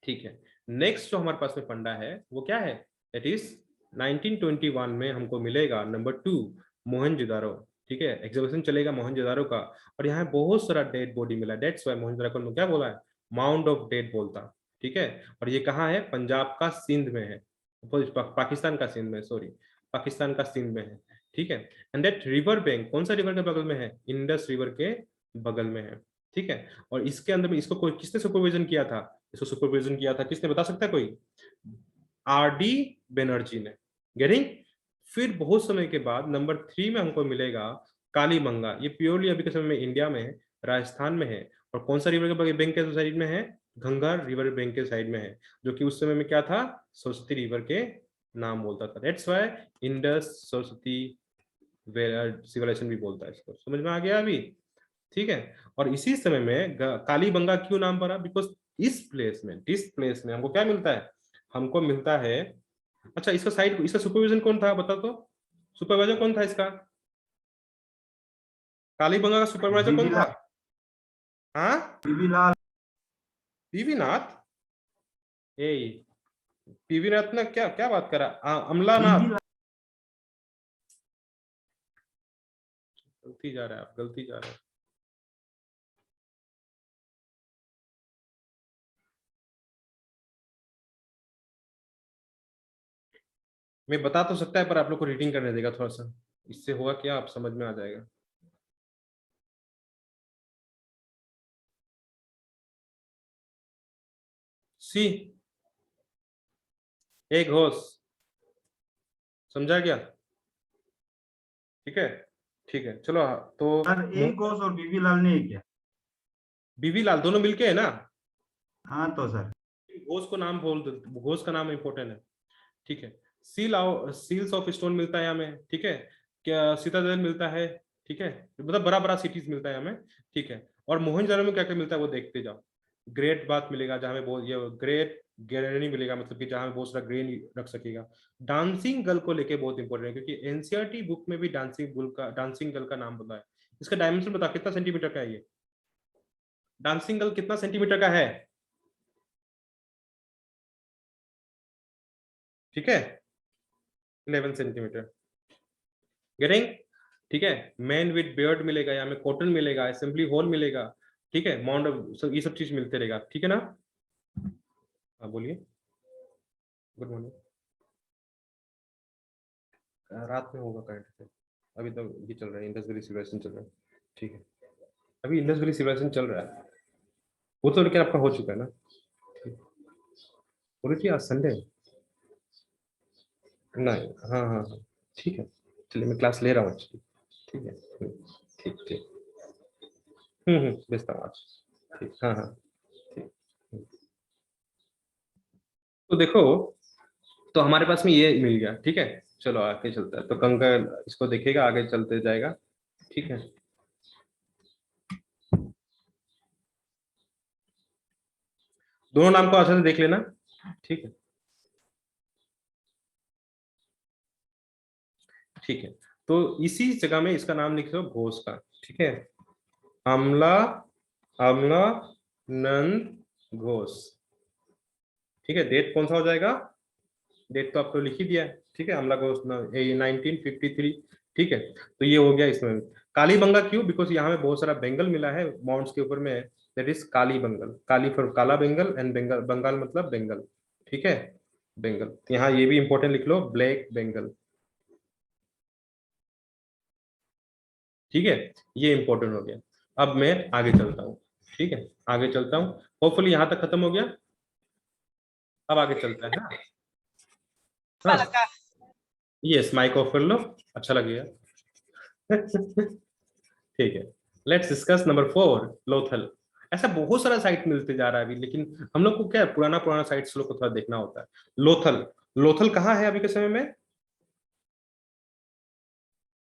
ठीक है। नेक्स्ट जो हमारे पास में फंडा है वो क्या है? दैट इज 1921 में हमको मिलेगा नंबर 2, मोहनजोदारो, ठीक है। एग्जीबिशन चलेगा मोहनजोदारो का। और यहाँ बहुत सारा डेड बॉडी मिला, डेट्स वाई मोहनजोदारो को क्या बोला है? माउंट ऑफ डेड बोलता, ठीक है। और ये कहाँ है? पंजाब का सिंध में है, पाकिस्तान का सिंध में, सॉरी, पाकिस्तान का सिंध में है, ठीक है। एंड दैट रिवर बैंक कौन सा रिवर के बगल में है? इंडस रिवर के बगल में है, ठीक है। और इसके अंदर में इसको कोई किसने सुपरविजन किया था? इसको सुपरविजन किया था किसने, बता सकता है कोई? आर.डी. बनर्जी ने, गेटिंग। फिर बहुत समय के बाद नंबर 3 में हमको मिलेगा कालीबंगा। ये प्योरली अभी के समय में इंडिया में है, राजस्थान में है। और कौन सा रिवर के बैंक के साइड में है? घंघर रिवर बैंक के साइड में है, जो कि उस समय में क्या था? सरस्वती रिवर के नाम बोलता था। That's why Indus Saraswati Civilization भी बोलता है इसको। समझ में आ गया अभी? ठीक है। और इसी समय में कालीबंगा क्यों नाम पड़ा? बिकॉज इस प्लेस में हमको क्या मिलता है? हमको मिलता है, अच्छा इसका इसका सुपरविजन कौन था बता तो? सुपरवाइजर कौन था इसका? कालीबंगा का सुपरवाइजर कौन बीबी था? लाल, हाँ, बीबी लाल, पीवी नाथ। ए, पीवी नाथ ने क्या क्या बात करा? अमलानाथ। बीबी लाल। गलती जा रहा है, आप गलती जा रहे हैं। मैं बता तो सकता है पर आप लोग को रीडिंग करने देगा थोड़ा सा। इससे होगा क्या, आप समझ में आ जाएगा। सी, एक घोष। समझा क्या? ठीक है, ठीक है चलो। तो सर एक घोष और बीबी लाल नहीं है क्या? बीबी लाल दोनों मिलके है ना? हाँ तो सर। घोष को नाम बोल दो, घोष का नाम इंपॉर्टेंट है। ठीक है। सील्स ऑफ स्टोन मिलता है हमें, ठीक है। क्या सीताजल मिलता है, ठीक है। मतलब बड़ा बड़ा सिटीज मिलता है हमें, ठीक है। और मोहनजोदड़ो में क्या क्या मिलता है वो देखते जाओ। ग्रेट बात मिलेगा जहां में बहुत ये ग्रेट गैलरी मिलेगा, मतलब कि जहां में बहुत सारा ग्रेन रख सकेगा। डांसिंग गर्ल को लेके बहुत इंपॉर्टेंट है क्योंकि एनसीईआरटी बुक में भी डांसिंग गर्ल का नाम बताया है। इसका डायमेंशन बता कितना सेंटीमीटर का है ये? डांसिंग गर्ल कितना सेंटीमीटर का है? ठीक है, 11 सेंटीमीटर। गेटिंग? ठीक है। मैन विद बियर्ड मिलेगा, यहाँ में कॉटन मिलेगा, असेंबली हॉल मिलेगा, ठीक है। माउंट, ये सब चीज मिलते रहेगा, ठीक है ना? हाँ बोलिए। Good morning. रात में होगा करंट अफेयर। अभी तो ये चल रहा है, इंडस वैली सिविलाइजेशन चल रहा है, ठीक है। अभी इंडस वैली सिविलाइजेशन चल रहा है, वो तो लेकिन आपका हो चुका है ना? ठीक। बोले थी आज संडे। नहीं, हाँ हाँ हाँ, ठीक है। चलिए मैं क्लास ले रहा हूँ, ठीक है। ठीक ठीक। भेजता हूँ आज। ठीक, हाँ हाँ, ठीक। तो देखो, तो हमारे पास में ये मिल गया, ठीक है। चलो आगे चलता है, तो कंकर इसको देखेगा, आगे चलते जाएगा, ठीक है। दोनों नाम को अच्छे से देख लेना, ठीक है। ठीक है, तो इसी जगह में इसका नाम लिख लो घोष का, ठीक है। अमला, अमला नंद घोष, ठीक है। डेट कौन सा हो जाएगा? डेट तो आपको लिख ही दिया है, ठीक है। अमला घोष 1953, ठीक है। तो ये हो गया इसमें। कालीबंगा क्यों? बिकॉज यहाँ में बहुत सारा बेंगल मिला है माउंट्स के ऊपर में, that is Kalibangan. Kali for काला बेंगल एंड बेंगल, बंगाल मतलब बेंगल, ठीक है। बेंगल, यहाँ ये भी इंपॉर्टेंट लिख लो, ब्लैक बेंगल, ठीक है। ये इंपॉर्टेंट हो गया। अब मैं आगे चलता हूँ, ठीक है। आगे चलता हूँ, होपफुली यहाँ तक खत्म हो गया। अब आगे चलता है ना? हाँ, यस, माइक ऑफ कर लो, अच्छा लगेगा। ठीक है। Let's discuss number 4, Lothal. ऐसा बहुत सारा साइट मिलते जा रहा है अभी, लेकिन हम लोग को क्या है, पुराना पुराना साइट्स लोग को थोड़ा देखना होता है। लोथल, लोथल कहाँ है अभी के समय में?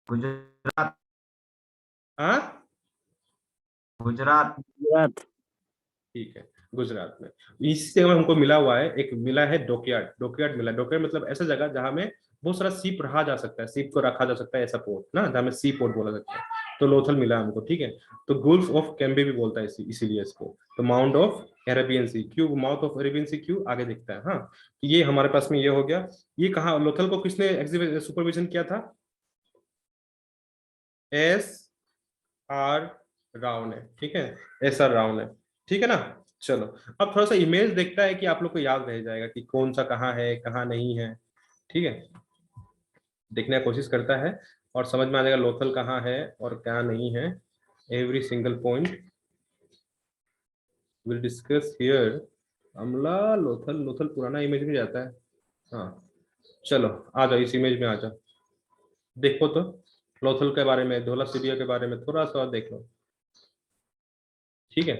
गुजरात, हाँ, गुजरात। गुजरात। ठीक है, गुजरात में। इसी जगह में हमको मिला हुआ है, एक मिला है डॉकयार्ड। डॉकयार्ड मिला, डॉकयार्ड मतलब ऐसा जगह जहां में बहुत सारा सीप रहा जा सकता है, सीप को रखा जा सकता है, ऐसा पोर्ट ना, जहां में सी पोर्ट बोला जाता है। तो लोथल मिला हमको, ठीक है। तो गुल्फ ऑफ कैम्बे भी बोलता है इसीलिए इसको। तो माउंट ऑफ अरेबियन सी क्यों, माउथ ऑफ अरेबियन सी क्यों आगे दिखता है। हाँ, ये हमारे पास में ये हो गया। ये कहा लोथल को किसने सुपरविजन किया था? एस आर राव ने, ठीक है। एस आर राव ने, ठीक है ना। चलो, अब थोड़ा सा इमेज देखता है कि आप लोग को याद रह जाएगा कि कौन सा कहाँ है कहाँ नहीं है, ठीक है। देखने की कोशिश करता है और समझ में आ जाएगा लोथल कहाँ है और क्या नहीं है। Every single point will discuss here. अमला, लोथल, लोथल पुराना इमेज में जाता है। हाँ, चलो आ जाओ, इस इमेज में आ जाओ। देखो तो लोथल के बारे में, धौला सिबिया के बारे में थोड़ा सा देख लो, ठीक है।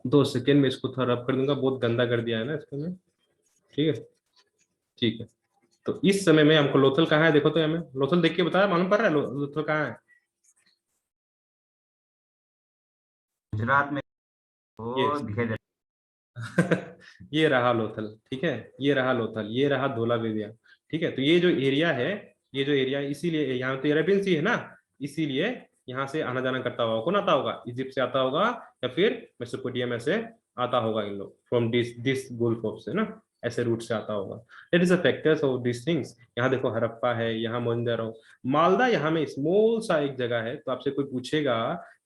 2 सेकेंड में इसको थोड़ा रब कर दूंगा, बहुत गंदा कर दिया है ना इसको मैं, ठीक है। ठीक है, तो इस समय में हमको लोथल कहाँ है देखो तो, हमें लोथल देख के बताया, मालूम पड़ रहा है लोथल कहाँ है? गुजरात में ये वो दिखाई दे ये रहा लोथल, ठीक है, ये रहा लोथल, ये रहा धोलावीरा, ठीक है। तो ये जो एरिया है, ये जो एरिया, इसीलिए यहाँ तो अरेबियन सी है ना, इसीलिए यहाँ से आना जाना करता होगा। कौन आता होगा? इजिप्ट से आता होगा, या फिर मेसोपोटामिया से आता होगा, इन लोग फ्रॉम दिस गुल्फ ऑफ से ना, ऐसे रूट से आता होगा। It is a factors of this things. यहाँ देखो हड़प्पा है, यहाँ मोहनजोदड़ो, मालदा यहाँ में स्मॉल सा एक जगह है। तो आपसे कोई पूछेगा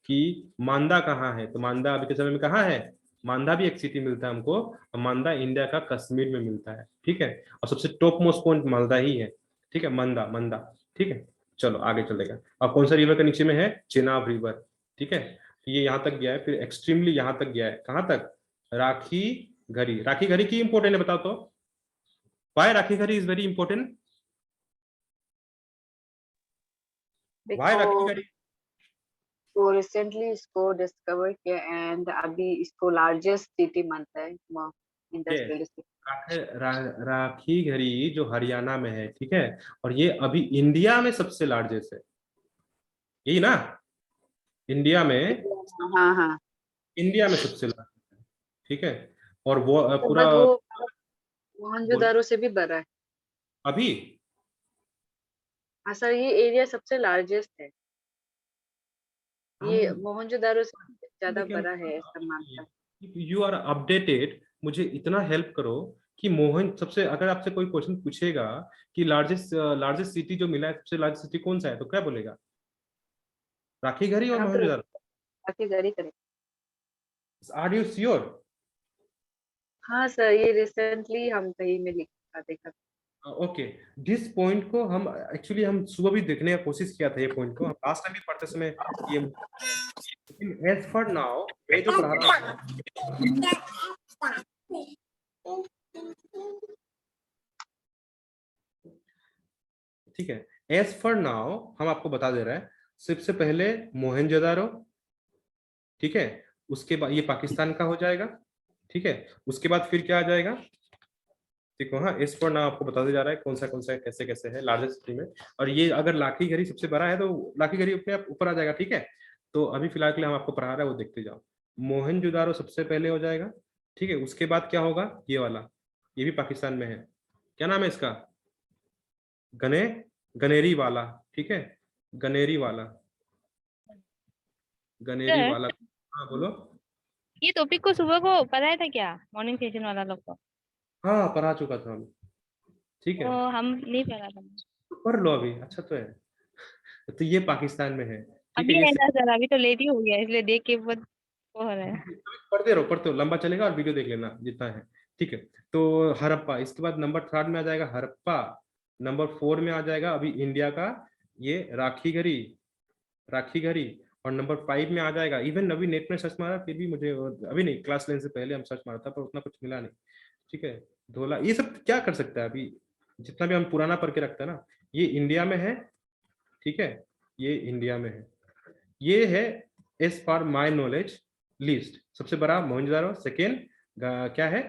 कि मांदा कहाँ है, तो मांदा अभी के समय में कहाँ है? मांदा भी एक सिटी मिलता है हमको, और मांदा इंडिया का कश्मीर में मिलता है, ठीक है। और सबसे टॉप मोस्ट पॉइंट मालदा ही है, ठीक है, मंदा मंदा, ठीक है। चलो आगे चलेगा। और कौन सा रिवर के नीचे में है? चेनाब रिवर, ठीक है। तो ये यहाँ तक गया है, फिर एक्सट्रीमली यहाँ तक गया है, कहाँ तक? राखी घरी। राखी घरी की इंपोर्टेंट है, बताओ तो, वाई राखी घरी इज वेरी इंपोर्टेंट? वाई राखी देखो घरी? वो रिसेंटली इसको डिस्कवर किया एंड अभी इसको लार्जेस्ट सिटी मानता है इंडस्ट्रियल सिटी। राखी घरी जो हरियाणा में है, ठीक है, और ये अभी इंडिया में सबसे लार्जेस्ट है, यही ना? इंडिया में, हाँ हाँ, इंडिया में सबसे लार्जेस्ट है, ठीक है। और वो तो पूरा बट वो बोल मोहनजोदारो से भी बड़ा है। अभी हाँ सर, ये एरिया सबसे लार्जेस्ट है, हम, ये मोहनजोदारो से ज्यादा लेकिन बड़ा है ऐसा मानता है। यू आर अपडेटेड, मुझे इतना हेल्प करो कि मोहन सबसे, अगर आपसे कोई क्वेश्चन पूछेगा कि लार्जेस्ट लार्जेस्ट सिटी जो मिला है, सबसे लार्जेस्ट सिटी कौन सा है, तो क्या बोलेगा? राखी घरी और हाँ तो मोहनजोदड़ो? काफी गरी करे। Are you sure? हाँ सर, ये रिसेंटली हम कहीं में लिखा देखा था। ओके, जिस पॉइंट को हम एक्चुअली हम सुबह भी देखने का कोशिश किया था, ये पॉइंट को हम लास्ट टाइम भी पढ़ते समय, ये एज फॉर नाउ मैं जो पढ़ा रहा हूँ, ठीक है, एज फॉर नाउ हम आपको बता दे रहे हैं। सबसे पहले मोहनजोदारो, ठीक है, उसके बाद ये पाकिस्तान का हो जाएगा, ठीक है। उसके बाद फिर क्या आ जाएगा, देखो, हाँ, एज फॉर नाउ आपको बताते जा रहा है कौन सा कैसे कैसे है लार्जेस्ट सिटी में। और ये अगर लाठी घड़ी सबसे बड़ा है तो लाठी घड़ी अपने आप ऊपर आ जाएगा, ठीक है। तो अभी फिलहाल के लिए हम आपको पढ़ा रहे हैं, वो देखते जाओ। मोहनजोदारो सबसे पहले हो जाएगा, ठीक है। उसके बाद क्या होगा? ये वाला, ये भी पाकिस्तान में है, क्या नाम है इसका? गने गनेरी वाला, ठीक है, गनेरी वाला, गनेरी सर, वाला। हाँ बोलो। ये टॉपिक को सुबह को पढ़ाया था क्या, मॉर्निंग सेशन वाला लोग को? हाँ पढ़ा चुका था हम, ठीक है। वो हम नहीं पढ़ा था। तो पढ़ लो अभी, अच्छा तो है। तो ये पाकिस्तान में है, ठीक है। अभी ये है ना सर, अभी तो लेट ही हो गया, इसलिए देख के बहुत वो हो रहा है। पढ़ते रहो, लंबा चलेगा, और वीडियो देख लेना जितना है, ठीक है। तो हड़प्पा, इसके बाद नंबर 3 में आ जाएगा हड़प्पा। नंबर 4 में आ जाएगा अभी इंडिया का ये राखी घरी, राखी घरी। और नंबर 5 में आ जाएगा, इवन अभी नेट में सर्च मारा फिर भी मुझे, अभी नहीं, क्लास लेने से पहले हम सर्च मारा था, पर उतना कुछ मिला नहीं, ठीक है। धोला, ये सब क्या कर सकता है अभी, जितना भी हम पुराना पढ़ के रखते हैं ना, ये इंडिया में है, ठीक है, ये इंडिया में है। ये है as for my knowledge list, सबसे बड़ा मोहनजोदारो, सेकेंड क्या है,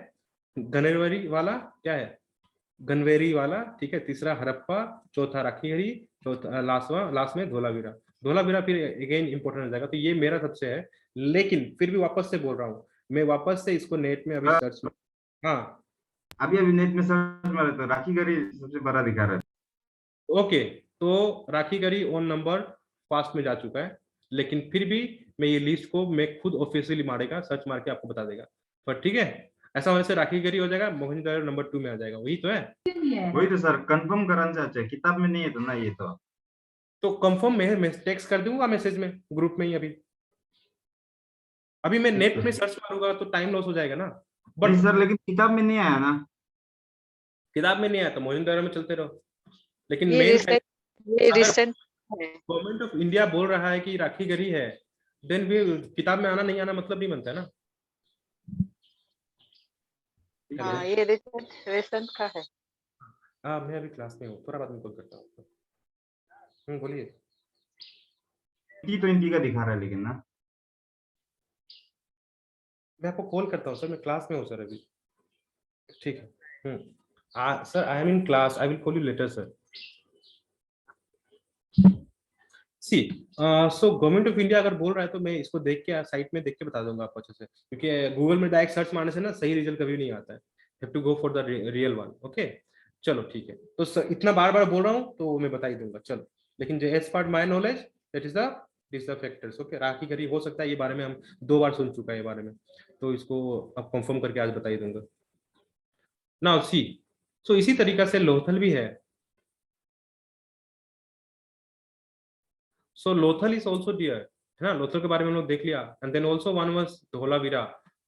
गनेरवरी वाला, क्या है, गनवेरी वाला, ठीक है, तीसरा हड़प्पा, चौथा राखीगढ़ी, चौथा लास्ट में धोलावीरा। धोलावीरा फिर अगेन इंपॉर्टेंट हो जाएगा। तो ये मेरा सबसे है, लेकिन फिर भी वापस से बोल रहा हूँ, मैं वापस से इसको नेट में अभी सर्च, हाँ अभी अभी नेट में सर्च मारे तो राखी गरी सबसे बड़ा दिखा रहा है। ओके। तो राखीगढ़ी ऑन नंबर फास्ट में जा चुका है, लेकिन फिर भी मैं ये लिस्ट को मैं खुद ऑफिशियली मारेगा, सर्च मार के आपको बता देगा। पर ठीक है, ऐसा होने से राखीगढ़ी हो जाएगा, मोहनजोदड़ो नंबर 2 में आ जाएगा, वही तो है। वही तो सर कंफर्म कराना चाहते हैं, किताब में नहीं है तो ना ये तो कंफर्म मैं टेक्स्ट कर दूंगा मैसेज में, ग्रुप में ही। अभी अभी मैं नेट में सर्च मारूंगा तो टाइम लॉस हो जाएगा ना। नहीं बट सर, लेकिन किताब में नहीं आया ना। किताब में नहीं आया तो मोहनजोदड़ो में चलते रहो, लेकिन ये मेन रिसेंट ये अगर रिसेंट है। गवर्नमेंट ऑफ इंडिया बोल रहा है कि राखीगढ़ी है, देन भी किताब में आना नहीं आना मतलब नहीं बनता है ना। हेलो, हाँ, ये रिसेंट रिसेंट का है। हाँ मैं अभी क्लास में हूँ, थोड़ा बाद में कॉल करता हूँ। बोलिए। T20 का दिखा रहा है लेकिन ना। मैं आपको कॉल करता हूँ सर, मैं क्लास में हूँ सर अभी, ठीक है। Sir, I am in class. I will call you later, sir. See so government of India अगर बोल रहा है तो मैं इसको देख के साइट में देख के बता दूंगा आपको अच्छे से, क्योंकि गूगल में डायरेक्ट सर्च मारने से ना सही रिजल्ट कभी नहीं आता है। Have to go for the real one. Okay चलो ठीक है, तो इतना बार बार बोल रहा हूँ तो मैं बता ही दूंगा। चलो, लेकिन जो as per my knowledge that is the factors. Okay, राखी गरी हो सकता है ये बारे में हम 2 बार सुन चुका है ये बारे में, तो इसको अब कंफर्म करके आज बता ही दूंगा। नाउ सी, सो इसी तरीका से लोथल भी है। सो लोथल इज ऑल्सो डियर, है ना, लोथल के बारे में हम लोग देख लिया। And then also one was Dholavira.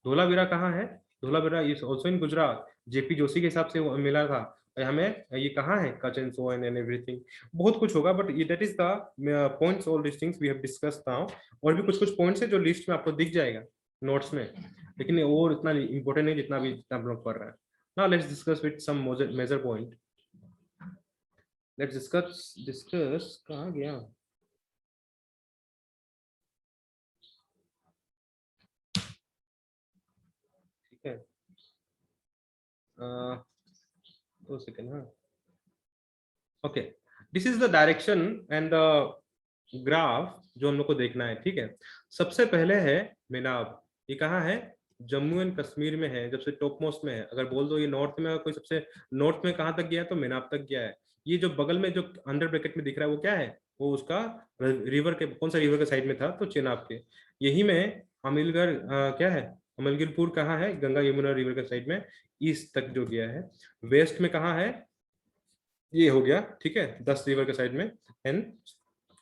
Dholavira कहाँ है? Dholavira is also in Gujarat. JP Joshi के हिसाब से वो मिला था हमें। ये कहाँ है? कच एंड सो एंड एवरीथिंग, बहुत कुछ होगा, but that is the points, all this things we have discussed now. और भी कुछ कुछ पॉइंट्स है जो लिस्ट में आपको दिख जाएगा नोट्स में, लेकिन और इतना इंपॉर्टेंट नहीं जितना हम लोग पढ़ रहे हैं। Now let's discuss with some major point. Let's discuss कहाँ गया? ठीक है, 2 सेकेंड। हाँ, okay, this is the direction and the graph जो हम लोग को देखना है। ठीक है, सबसे पहले है मेनाब। ये कहाँ है? जम्मू एंड कश्मीर में है, जब से टॉप मोस्ट में है। अगर बोल दो ये नॉर्थ में, कोई सबसे नॉर्थ में कहाँ तक गया है तो मेनाब तक गया है। ये जो बगल में जो अंडर ब्रैकेट में दिख रहा है वो क्या है? वो उसका रिवर के, कौन सा रिवर के साइड में था? तो चेनाब के। यही में अमिलगढ़ क्या है? अमलगिरपुर कहाँ है? गंगा यमुना रिवर के साइड में ईस्ट तक जो गया है। वेस्ट में कहाँ है? ये हो गया, ठीक है, 10 रिवर के साइड में। एंड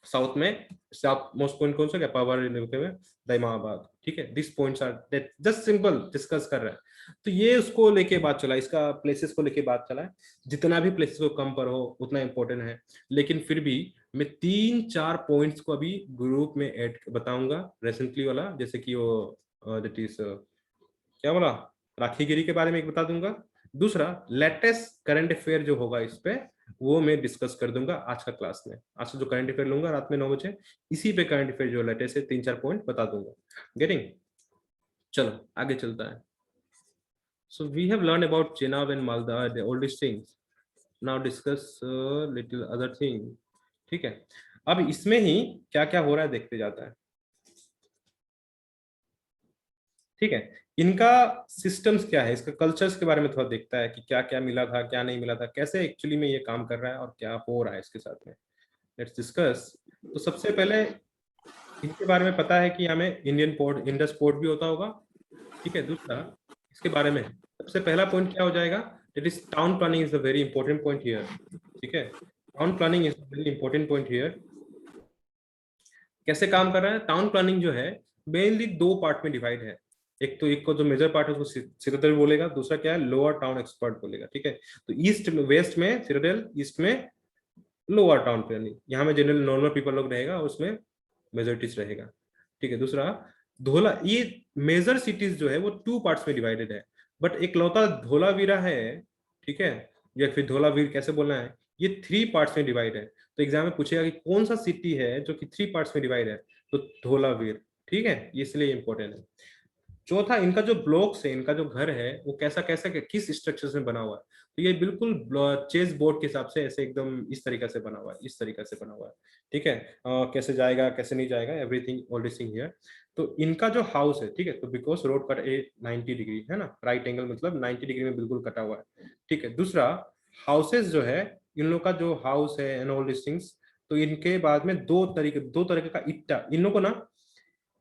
साउथ में साउथ मोस्ट पॉइंट कौन सा गया? पावर होते हुए दाइमाबाद। ठीक है, this points are just simple discuss कर रहा है। तो ये उसको लेके बात चला, इसका प्लेसेस को लेके बात चला है। जितना भी प्लेसेस को कम पर हो उतना इंपॉर्टेंट है, लेकिन फिर भी मैं 3-4 पॉइंट्स को अभी ग्रुप में ऐड बताऊंगा रिसेंटली वाला, जैसे कि वो दैट इज क्या बोला, राखीगिरी के बारे में एक बता दूंगा। दूसरा लेटेस्ट करंट अफेयर जो होगा इस पे वो मैं डिस्कस कर दूंगा आज का क्लास में। आज से जो करंट अफेयर लूंगा रात में 9 बजे, इसी पे करंट अफेयर जो लेटेस्ट है 3-4 पॉइंट बता दूंगा। गेटिंग? चलो आगे चलता है। So we have learn about Chenab and Malda, the oldest things. Now discuss little other thing. ठीक है, अब इसमें ही क्या क्या हो रहा है देखते जाता है। ठीक है, इनका सिस्टम्स क्या है, इसका कल्चर्स के बारे में थोड़ा देखता है कि क्या क्या मिला था, क्या नहीं मिला था, कैसे एक्चुअली में ये काम कर रहा है और क्या हो रहा है इसके साथ में। Let's discuss. तो सबसे पहले इनके बारे में पता है कि हमें इंडियन पोर्ट, इंडस पोर्ट भी होता होगा। ठीक है, दूसरा इसके बारे में सबसे पहला पॉइंट क्या हो जाएगा? That is town planning is a very important point here. ठीक है, town planning is a very important point here. कैसे काम कर रहा है टाउन प्लानिंग जो है? मेनली 2 पार्ट में डिवाइड है। एक तो एक को जो मेजर पार्ट है उसको सिटाडेल बोलेगा, दूसरा क्या है? लोअर टाउन एक्सपर्ट बोलेगा। ठीक है, तो ईस्ट में, वेस्ट में सिटाडेल, ईस्ट में लोअर टाउन प्लानिंग। यहाँ में जनरल नॉर्मल पीपल लोग रहेगा, उसमें मेजोरिटीज रहेगा। ठीक है, दूसरा धोला, ये मेजर सिटीज जो है वो 2 पार्ट्स में डिवाइडेड है, बट एक लौता धोलावीरा है। ठीक है, या फिर धोलावीर कैसे बोलना है, ये 3 पार्ट्स में डिवाइड है। तो एग्जाम में पूछेगा कि कौन सा सिटी है जो कि 3 पार्ट्स में डिवाइड है, तो धोलावीर। ठीक है, इसलिए इंपॉर्टेंट है। चौथा, इनका जो ब्लॉक्स है, इनका जो घर है वो कैसा कैसा किस स्ट्रक्चर में बना हुआ है? तो ये बिल्कुल चेस बोर्ड के हिसाब से ऐसे एकदम इस तरीके से बना हुआ है, इस तरीके से बना हुआ है। ठीक है, कैसे जाएगा कैसे नहीं जाएगा, everything all this thing here. तो इनका जो हाउस है, ठीक है, तो बिकॉज रोड कट 90 डिग्री है ना, राइट एंगल मतलब 90 डिग्री में बिल्कुल कटा हुआ है। ठीक है, दूसरा हाउसेस जो है, इन लोग का जो हाउस है एंड ऑल दिस थिंग्स, तो इनके बाद में 2 तरीके का ईटा, इन लोगों को ना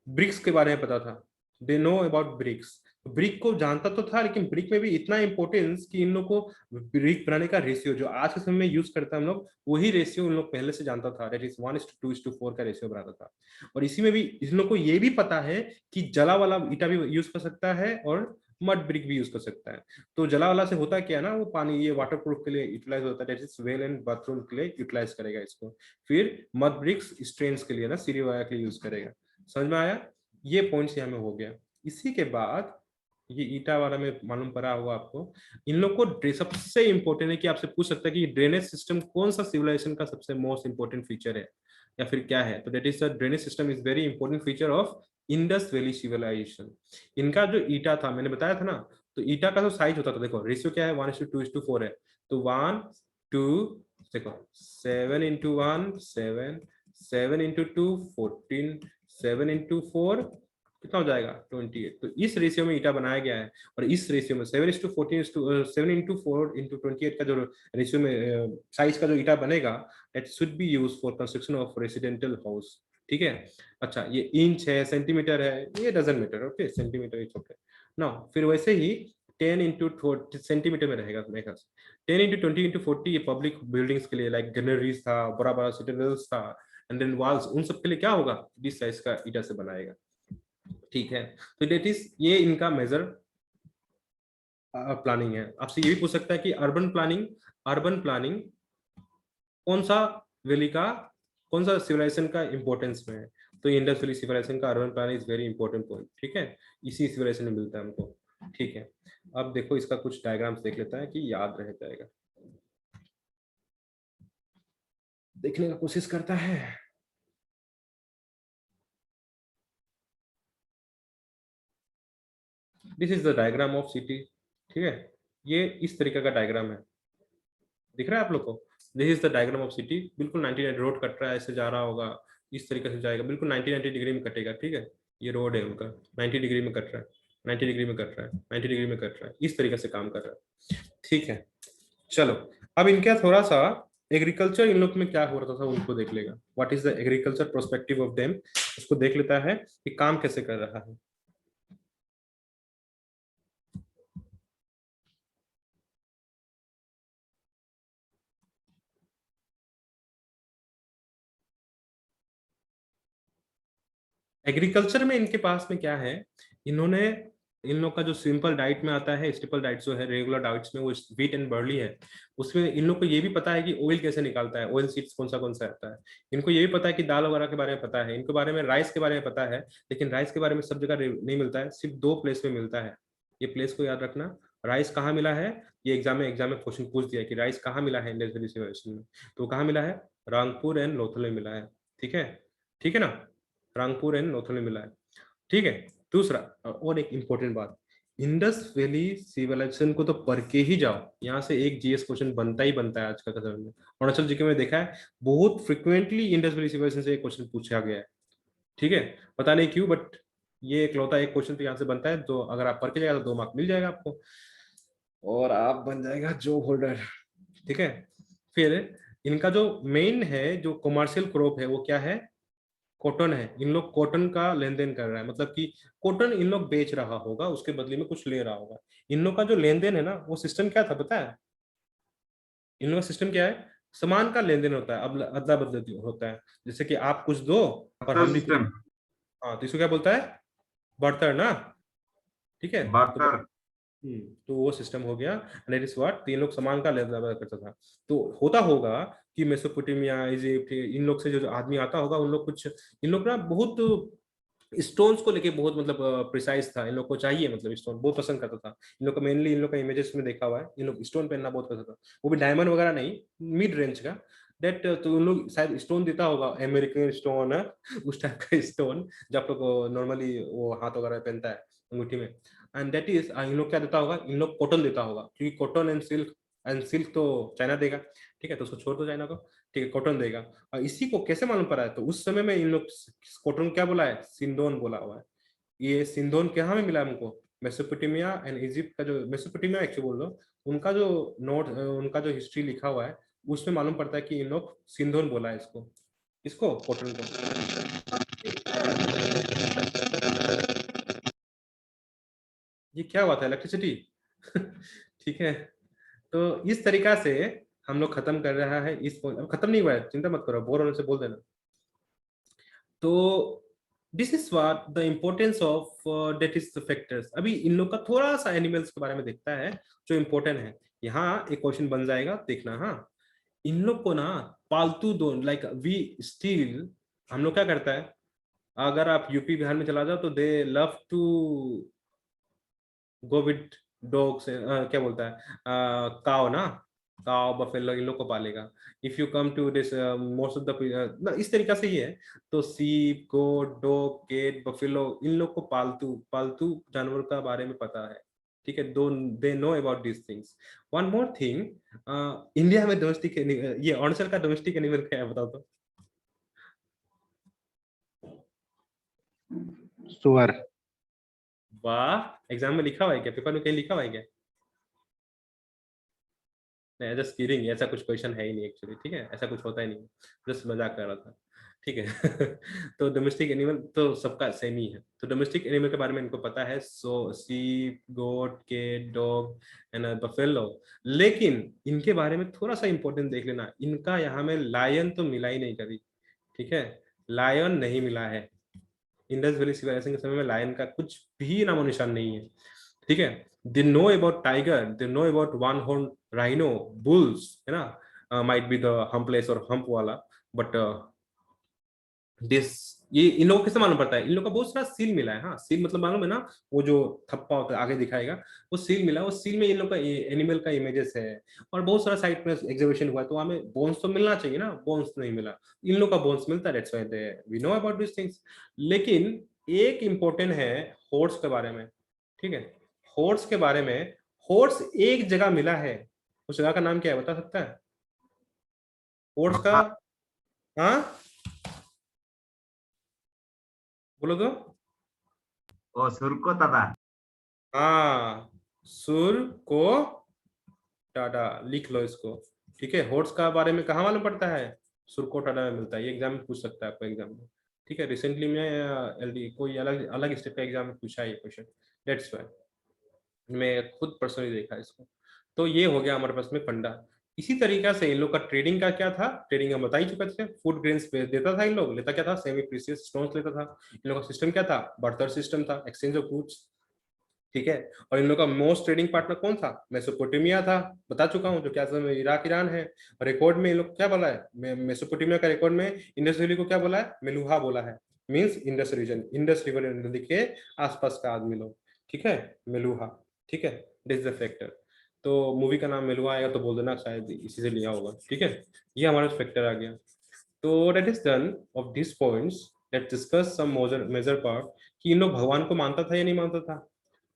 ब्रिक्स के बारे में पता था। They know about bricks. Brick को जानता तो था, लेकिन ब्रिक में भी इतना इंपॉर्टेंस कि इन लोग को ब्रिक बनाने का रेशियो जो आज के समय में यूज करते हैं हम लोग, वही रेशियो उन लोग पहले से जानता था। दैट इज 1:2:4 का रेशियो बनाता था। और इसी में भी इन लोग को ये भी पता है कि जला वाला ईटा भी यूज कर सकता है और मड ब्रिक भी यूज कर सकता है। तो जला वाला से होता क्या है ना, वो पानी ये वाटर प्रूफ के लिए यूटिलाइज होता है, that is well and bathroom के लिए यूटिलाइज करेगा इसको। फिर मड ब्रिक्स स्ट्रेन्स के लिए ना, सीढ़ी वगैरह के लिए यूज करेगा। समझ में आया? ये पॉइंट्स यहाँ में हो गया। इसी के बाद ये ईटा वाला में मालूम पड़ा होगा आपको, इन लोग को सबसे इंपॉर्टेंट है कि आपसे पूछ सकता है कि ड्रेनेज सिस्टम कौन सा सिविलाइजेशन का सबसे मोस्ट इंपॉर्टेंट फीचर है या फिर क्या है। तो that is the drainage system is very important feature of Indus valley Civilization. इनका जो ईटा था मैंने बताया था ना, तो ईटा का जो साइज होता था, देखो रेशियो क्या है, 1:2:4 है। तो 1 2 देखो 7 × 1 7 7 × 2 14 7 × 4 कितना हो जाएगा 28। तो इस रेशियो में ईटा बनाया गया है, और इस रेशियो में 7:14 7 × 4 × 28 का जो रेशियो में साइज का जो ईटा बनेगा, that should be used for construction of residential house. ठीक है। अच्छा, ये इंच है, सेंटीमीटर है, ये doesn't matter, okay, centimetre it's okay. Now फिर वैसे ही 10 × सेंटीमीटर में रहेगा मेरे ख्याल से। 10 × 20 × 40 ये पब्लिक बिल्डिंग्स के लिए, लाइक गैलरीज था, बड़ा बड़ा सिटीजन्स था, एंड देन वॉल्स, उन सब के लिए क्या होगा, दिस साइज का ईटा से बनाएगा। ठीक है। तो डेट इज ये इनका मेजर प्लानिंग है। आपसे ये भी पूछ सकता है कि अर्बन प्लानिंग कौन सा वैली का, कौन सा सिविलाइजेशन का इंपॉर्टेंस में है। तो इंडस वैली सिविलाइजेशन का urban planning is very important point. ठीक है, इसी सिविलाइजेशन में मिलता है हमको। ठीक है, अब देखो इसका कुछ डायग्राम्स देख लेता है कि याद रह जाएगा, देखने का कोशिश करता है। This is the diagram of city. ठीक है, ये इस तरीके का डायग्राम है, दिख रहा है आप लोग को। This is the diagram of city. बिल्कुल 90 रोड कट रहा है, ऐसे जा रहा होगा, इस तरीके से जाएगा, बिल्कुल 90 डिग्री में कटेगा। ठीक है, ये रोड है उनका, 90 डिग्री में कट रहा है, 90 डिग्री में कट रहा है, 90 डिग्री में कट रहा है, इस तरीके से काम कर रहा है। ठीक है, चलो अब इनका थोड़ा सा एग्रीकल्चर इन लोग में क्या हो रहा था उनको देख लेगा। What is the agriculture perspective of them, उसको देख लेता है कि काम कैसे कर रहा है। एग्रीकल्चर में इनके पास में क्या है, इन्होंने, इन लोग का जो सिंपल डाइट में आता है, स्टेपल डाइट जो है, रेगुलर डाइट्स में, वो व्हीट एंड बर्ली है। उसमें इन लोग को ये भी पता है कि ऑयल कैसे निकालता है, ऑयल सीड्स कौन सा आता है। इनको ये भी पता है कि दाल वगैरह के बारे में पता है, इनके बारे में राइस के बारे में पता है, लेकिन राइस के बारे में सब जगह नहीं मिलता है, सिर्फ 2 प्लेस में मिलता है। ये प्लेस को याद रखना। राइस कहाँ मिला है, ये एग्जाम में क्वेश्चन पूछ दिया कि राइस कहाँ मिला है इंडस वैली सिविलाइजेशन में, तो कहाँ मिला है, रांगपुर एंड लोथल में मिला है। ठीक है, ठीक है ना, रांगपुर एंड लोथल में मिला है। ठीक है। दूसरा और एक इंपॉर्टेंट बात, इंडस वैली सिविलाइजेशन को तो पढ़ के ही जाओ, यहाँ से एक जीएस क्वेश्चन बनता ही बनता है आज का समय में। अरुणाचल जीके में देखा है बहुत फ्रिक्वेंटली इंडस वैली सिविलाइजेशन से एक क्वेश्चन पूछा गया है। ठीक है, पता नहीं क्यों, बट ये इकलौता एक क्वेश्चन तो यहाँ से बनता है, तो अगर आप पढ़ के जाएगा तो 2 मार्क मिल जाएगा आपको, और आप बन जाएगा जॉब होल्डर। ठीक है। फिर इनका जो मेन है, जो कमर्शियल क्रॉप है, वो क्या है, कॉटन है। इन लोग कॉटन का लेन देन कर रहा है, मतलब कि कॉटन इन लोग बेच रहा होगा, उसके बदले में कुछ ले रहा होगा। इन लोग का जो लेन देन है ना, वो सिस्टम क्या था पता है, इन लोग का सिस्टम क्या है, सामान का लेन देन होता है, अब अदला बदली होता है। जैसे कि आप कुछ दो और हम भी कुछ, सिस्टम, हाँ, तो इसको क्या बोलता है, बर्तर ना। ठीक है, बार्टर। तो वो सिस्टम हो गया। दैट इज व्हाट, 3 लोग सामान का लेन देन करता था। तो होता होगा कि मेसोपोटामिया, इजिप्ट, इन लोग से जो आदमी आता होगा, उन लोग कुछ, इन लोग ना बहुत स्टोन्स को लेके बहुत मतलब प्रिसाइज था, इन लोग को चाहिए, मतलब स्टोन बहुत पसंद करता था। इन लोग का मेनली, इन लोग का इमेजेस में देखा हुआ है, इन लोग स्टोन पहनना बहुत पसंद था, वो भी डायमंड वगैरह नहीं, मिड रेंज का। दैट, तो उन लोग शायद स्टोन देता होगा, अमेरिकन स्टोन है, उस टाइप का स्टोन जो आप लोग नॉर्मली वो हाथ वगैरह पहनता है अंगूठी में। एंड दैट इज, इन लोग क्या देता होगा, इन लोग कॉटन देता होगा, क्योंकि कॉटन एंड सिल्क तो चाइना देगा। ठीक है, तो उसको छोड़ दो चाइना को, ठीक है, कॉटन देगा। और इसी को कैसे मालूम पड़ा है, तो उस समय में इन लोग कॉटन क्या बोला है, सिंदोन बोला हुआ है। ये सिंदोन कहाँ में मिला हमको, मेसोपोटामिया एंड इजिप्ट का, जो मेसोपोटामिया एक्चुअली बोल लो, उनका जो नोट, उनका जो हिस्ट्री लिखा हुआ है, उसमें मालूम पड़ता है कि इन लोग सिंदोन बोला है इसको, इसको कॉटन को। ये क्या हुआ था, इलेक्ट्रिसिटी। ठीक है, तो इस तरीका से हम लोग खत्म कर रहा है इस, अब खत्म नहीं हुआ है, चिंता मत करो, बोर होने से बोल देना। तो this is what the importance of date is factors. अभी इन लोग का थोड़ा सा एनिमल्स के बारे में देखता है जो इम्पोर्टेंट है। यहाँ एक क्वेश्चन बन जाएगा, देखना। हाँ, इन लोग को ना पालतू दो, लाइक वी स्टील, हम लोग क्या करता है, अगर आप यूपी बिहार में चला जाओ तो they love to go with dogs, क्या बोलता है, काव ना, काव बफेलो, इन लोग को पालेगा। If you come to this most of the, इस तरीका से ही है। तो sheep, goat, dog, cat, buffalo, इन लोग को पालतू पालतू जानवर का बारे में पता है। ठीक है, दे know about this things. One more thing, India में डोमेस्टिक, ये अरुणाचल का डोमेस्टिक एनिमल क्या है बताओ तो? सुअर। वाह, एग्जाम में लिखा हुआ है क्या, पेपर में कहीं लिखा हुआ है क्या? नहीं, जस्ट किडिंग, ऐसा कुछ क्वेश्चन है ही नहीं एक्चुअली, ठीक है, ऐसा कुछ होता ही नहीं, जस्ट मजाक कर रहा था, ठीक है। तो डोमेस्टिक एनिमल तो सबका सेम ही है। तो डोमेस्टिक एनिमल के बारे में इनको पता है, so sheep, goat, cat, dog and buffalo. लेकिन इनके बारे में थोड़ा सा इंपॉर्टेंट देख लेना, इनका यहाँ में लायन तो मिला ही नहीं कभी, ठीक है, लायन नहीं मिला है। इंडस वैली सिविलाइजेशन के समय में लायन का कुछ भी नामो निशान नहीं है, ठीक है। दे know about tiger, they know about one horn rhino, bulls, है ना, माइट बी द हम्पलेस और हम्प वाला, बट दिस, ये इन लोगों को कैसे मालूम पड़ता है? इन लोगों का बहुत सारा सील मिला है। हाँ, सील मतलब मालूम है ना, वो जो थप्पा होता है आगे दिखाएगा, वो सील मिला, वो सील में इन लोग का एनिमल का इमेजेस है, और बहुत सारा साइट में एग्जीबिशन हुआ है, तो हमें बोन्स तो मिलना चाहिए ना, बोन्स नहीं मिला, इन लोग का बोन्स मिलता है, that's why they we know about this things. लेकिन एक इंपॉर्टेंट है हॉर्स के बारे में, ठीक है, हॉर्स के बारे में। हॉर्स एक जगह मिला है, उस जगह का नाम क्या है बता सकता है? हॉर्स का, हाँ बोलो तो। ओ सुरको तदा। हाँ, सुर को टाटा, लिख लो इसको, ठीक है। हॉर्स का बारे में कहाँ मालूम पड़ता है? सुर को टाटा में मिलता है, ये एग्जाम में पूछ सकता है आपको एग्जाम में, ठीक है। रिसेंटली में एलडी कोई अलग अलग स्टेट का एग्जाम में पूछा है ये क्वेश्चन, दैट्स व्हाई मैं खुद पर्सनली देखा इसको। तो ये हो गया हमारे पास में फंडा। इसी तरीका से इन लोग का ट्रेडिंग का क्या था, ट्रेडिंग हम बता ही चुके थे, फूड ग्रेन्स देता था इन लोग, लेता क्या था, सेमी प्रीशियस स्टोन्स लेता था। इन लोग का सिस्टम क्या था, बार्टर सिस्टम था, एक्सचेंज ऑफ गुड्स, ठीक है। और इन लोग का मोस्ट ट्रेडिंग पार्टनर कौन था? मेसोपोटामिया था, बता चुका हूँ, जो क्या समय इराक ईरान है। रिकॉर्ड में इन लोग क्या बोला है, मेसोपोटामिया का रिकॉर्ड में इंडस वैली को क्या बोला है, मेलुहा बोला है, means Indus region, Indus river नदी के आसपास का आदमी लोग, ठीक है, मेलुहा, ठीक है, दिस इज द फैक्टर। तो मूवी का नाम मेलुहा आएगा तो बोल देना शायद इसी से लिया होगा, ठीक है। ये हमारा फैक्टर आ गया। तो that is done of this points, let's discuss some major part, कि इन लोग भगवान को मानता था या नहीं मानता था।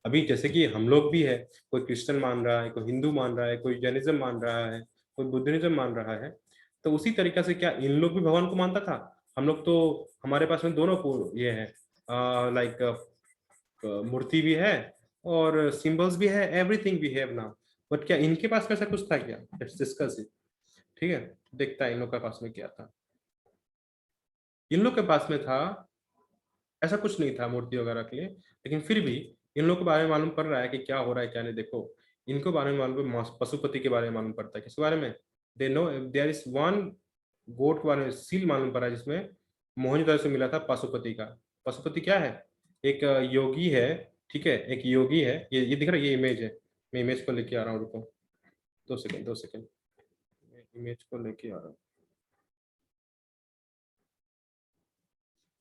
अभी जैसे कि हम लोग भी है, कोई क्रिश्चियन मान रहा है, कोई हिंदू मान रहा है, कोई जैनिज्म मान रहा है, कोई बुद्धिज्म मान रहा है, तो उसी तरीका से क्या इन लोग भी भगवान को मानता था? हम लोग तो, हमारे पास में दोनों को ये है, लाइक मूर्ति भी है और सिंबल्स भी है, everything we have now, but क्या इनके पास में ऐसा कुछ था क्या? लेट्स डिस्कस इट, ठीक है। देखता है इन लोग के पास में क्या था। इन लोग के पास में था, ऐसा कुछ नहीं था मूर्ति वगैरह के लिए, लेकिन फिर भी इन लोगों के बारे में मालूम पड़ रहा है कि क्या हो रहा है क्या नहीं। देखो, इनको बारे में मालूम है, पशुपति के बारे में मालूम पड़ता है, किसके बारे में? They know there is one goat के बारे में सील मालूम पड़ा है, जिसमें मोहनजोदड़ो से मिला था पशुपति का। पशुपति क्या है? एक योगी है, ठीक है, एक योगी है, ये दिख रहा है, ये इमेज है, मैं इमेज को लेके आ रहा हूँ, रुको 2 सेकंड 2 सेकंड, इमेज को लेके आ रहा हूँ।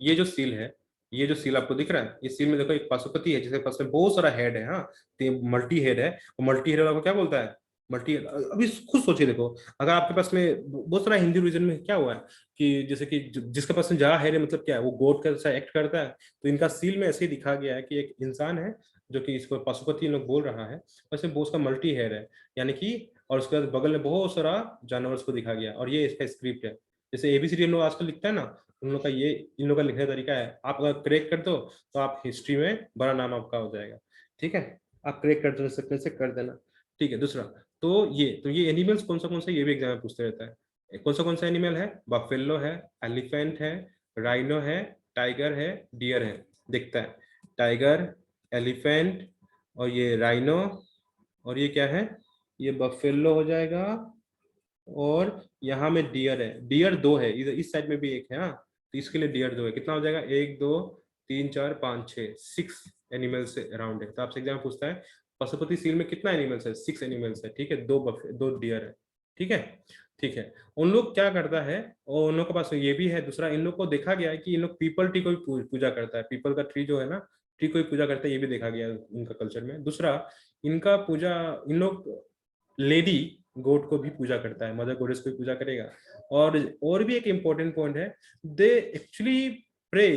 ये जो सील है, ये जो सील आपको दिख रहा है, इस सील में देखो एक पशुपति है, जिसके पास में बहुत सारा हेड है, हाँ, तो मल्टी हेड है। और मल्टी हेड को क्या बोलता है? Multi head. अभी खुद सोचिए, देखो, अगर आपके पास में बहुत सारा हिंदी रीजन में क्या हुआ है कि जैसे कि जिसके पास में ज्यादा हेड है, मतलब क्या है, वो गोट का जैसा एक्ट करता है। तो इनका सील में ऐसे ही दिखा गया है कि एक इंसान है, जो कि इसको पशुपति लोग बोल रहा है, वैसे बहुत का मल्टी हेड है, यानी कि, और उसके बाद बगल में बहुत सारा जानवर को दिखा गया, और ये इसका स्क्रिप्ट है। जैसे एबीसीडी हम लोग आजकल लिखता है ना, उन लोग का ये, इन लोग का लिखने का तरीका है। आप अगर क्रेक कर दो तो आप हिस्ट्री में बड़ा नाम आपका हो जाएगा, ठीक है। आप क्रेक कर दो सकते से कर देना, ठीक है। दूसरा, तो ये एनिमल्स कौन सा ये भी एग्जाम में पूछते रहता है। कौन सा एनिमल है? बफेलो है, एलिफेंट है, राइनो है, टाइगर है, डियर है। दिखता है टाइगर, एलिफेंट, और ये राइनो, और ये क्या है, ये बफेलो हो जाएगा, और यहाँ में डियर है। डियर 2 है, इधर इस साइड में भी एक है, हाँ, तो इसके लिए डियर 2 है। कितना हो जाएगा? 1 2 3 4 5 6 6 एनिमल्स अराउंड है। तो आपसे एग्जाम पूछता है पशुपति सील में कितना एनिमल्स है? 6 एनिमल्स है, ठीक है, 2 डियर है, ठीक है, ठीक है। उन लोग क्या करता है, और उन लोग के पास ये भी है। दूसरा, इन लोग को देखा गया है कि इन लोग पीपल ट्री को भी पूजा करता है, पीपल का ट्री जो है ना, ट्री को भी पूजा करता है, ये भी देखा गया है उनका कल्चर में। दूसरा, इनका पूजा, इन लोग लेडी गोट को भी पूजा करता है, मदर गोडेस को भी पूजा करेगा। और भी एक इंपॉर्टेंट पॉइंट है, they actually pray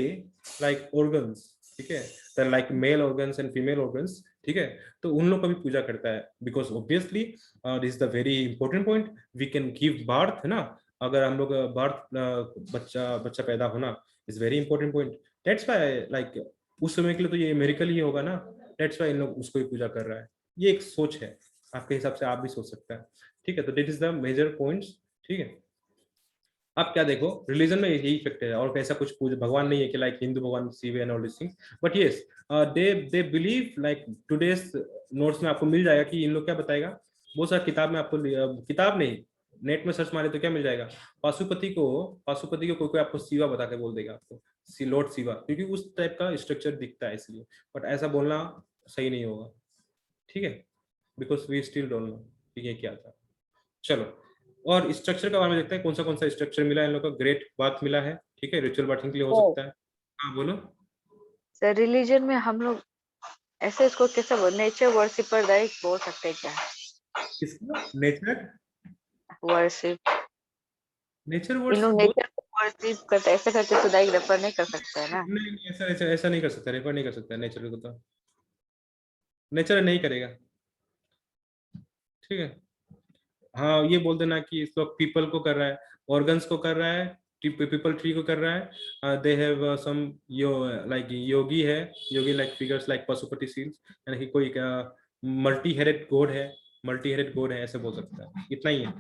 like organs, ठीक है, like male organs and female organs, ठीक है, तो उन लोग का भी पूजा करता है, because obviously this is the very important point, we can give birth, है ना, अगर हम लोग बर्थ बच्चा पैदा होना is very important point, that's why like उस समय के लिए तो ये मेरिकल ही होगा ना, दैट्स व्हाई इन लोग उसको ही पूजा कर रहा है। ये एक सोच है, आपके हिसाब से आप भी सोच सकते हैं, ठीक है, तो that is the major points, ठीक है। आप क्या देखो, रिलीजन में यही इफेक्ट है, और ऐसा कुछ भगवान नहीं है कि लाइक हिंदू भगवान Shiva and all this things, but yes they believe like today's notes में आपको मिल जाएगा कि इन लोग क्या बताएगा, बहुत सारा किताब में आपको किताब नहीं, नेट में सर्च मारे तो क्या मिल जाएगा, पाशुपति को कोई कोई आपको शिवा बता के बोल देगा आपको, लॉर्ड शिवा, क्योंकि उस टाइप का स्ट्रक्चर दिखता है इसलिए, बट ऐसा बोलना सही नहीं होगा, ठीक है, because we still don't know कि ये क्या था। चलो, और स्ट्रक्चर के बारे में देखते हैं, कौन सा स्ट्रक्चर मिला है इन लोग को, ग्रेट बात मिला है, ठीक है, रिचुअल बाथिंग के लिए हो ओ सकता है। हाँ बोलो। सर, रिलीजन में हम लोग ऐसे इसको कैसे नेचर वर्शिपर राइट बोल सकते हैं क्या? किसका nature worship, nature in words लोग बोल, नेचर को वर्शिप करते, ऐसे करके तो डायरेक्ट रेफर नहीं कर सकते है ना। नहीं ऐसा नहीं कर सकता, रेफर नहीं कर सकता नेचर को, तो नेचर नहीं करेगा, ठीक है। हाँ ये बोल देना कि इस लोग पीपल को कर रहा है, ऑर्गन्स को कर रहा है, पीपल ट्री को कर रहा है, they have some like yogi है, yogi like figures like Pashupati seals, यानी कि कोई मल्टी हेडेड गॉड है, ऐसे बोल सकता है, इतना ही है,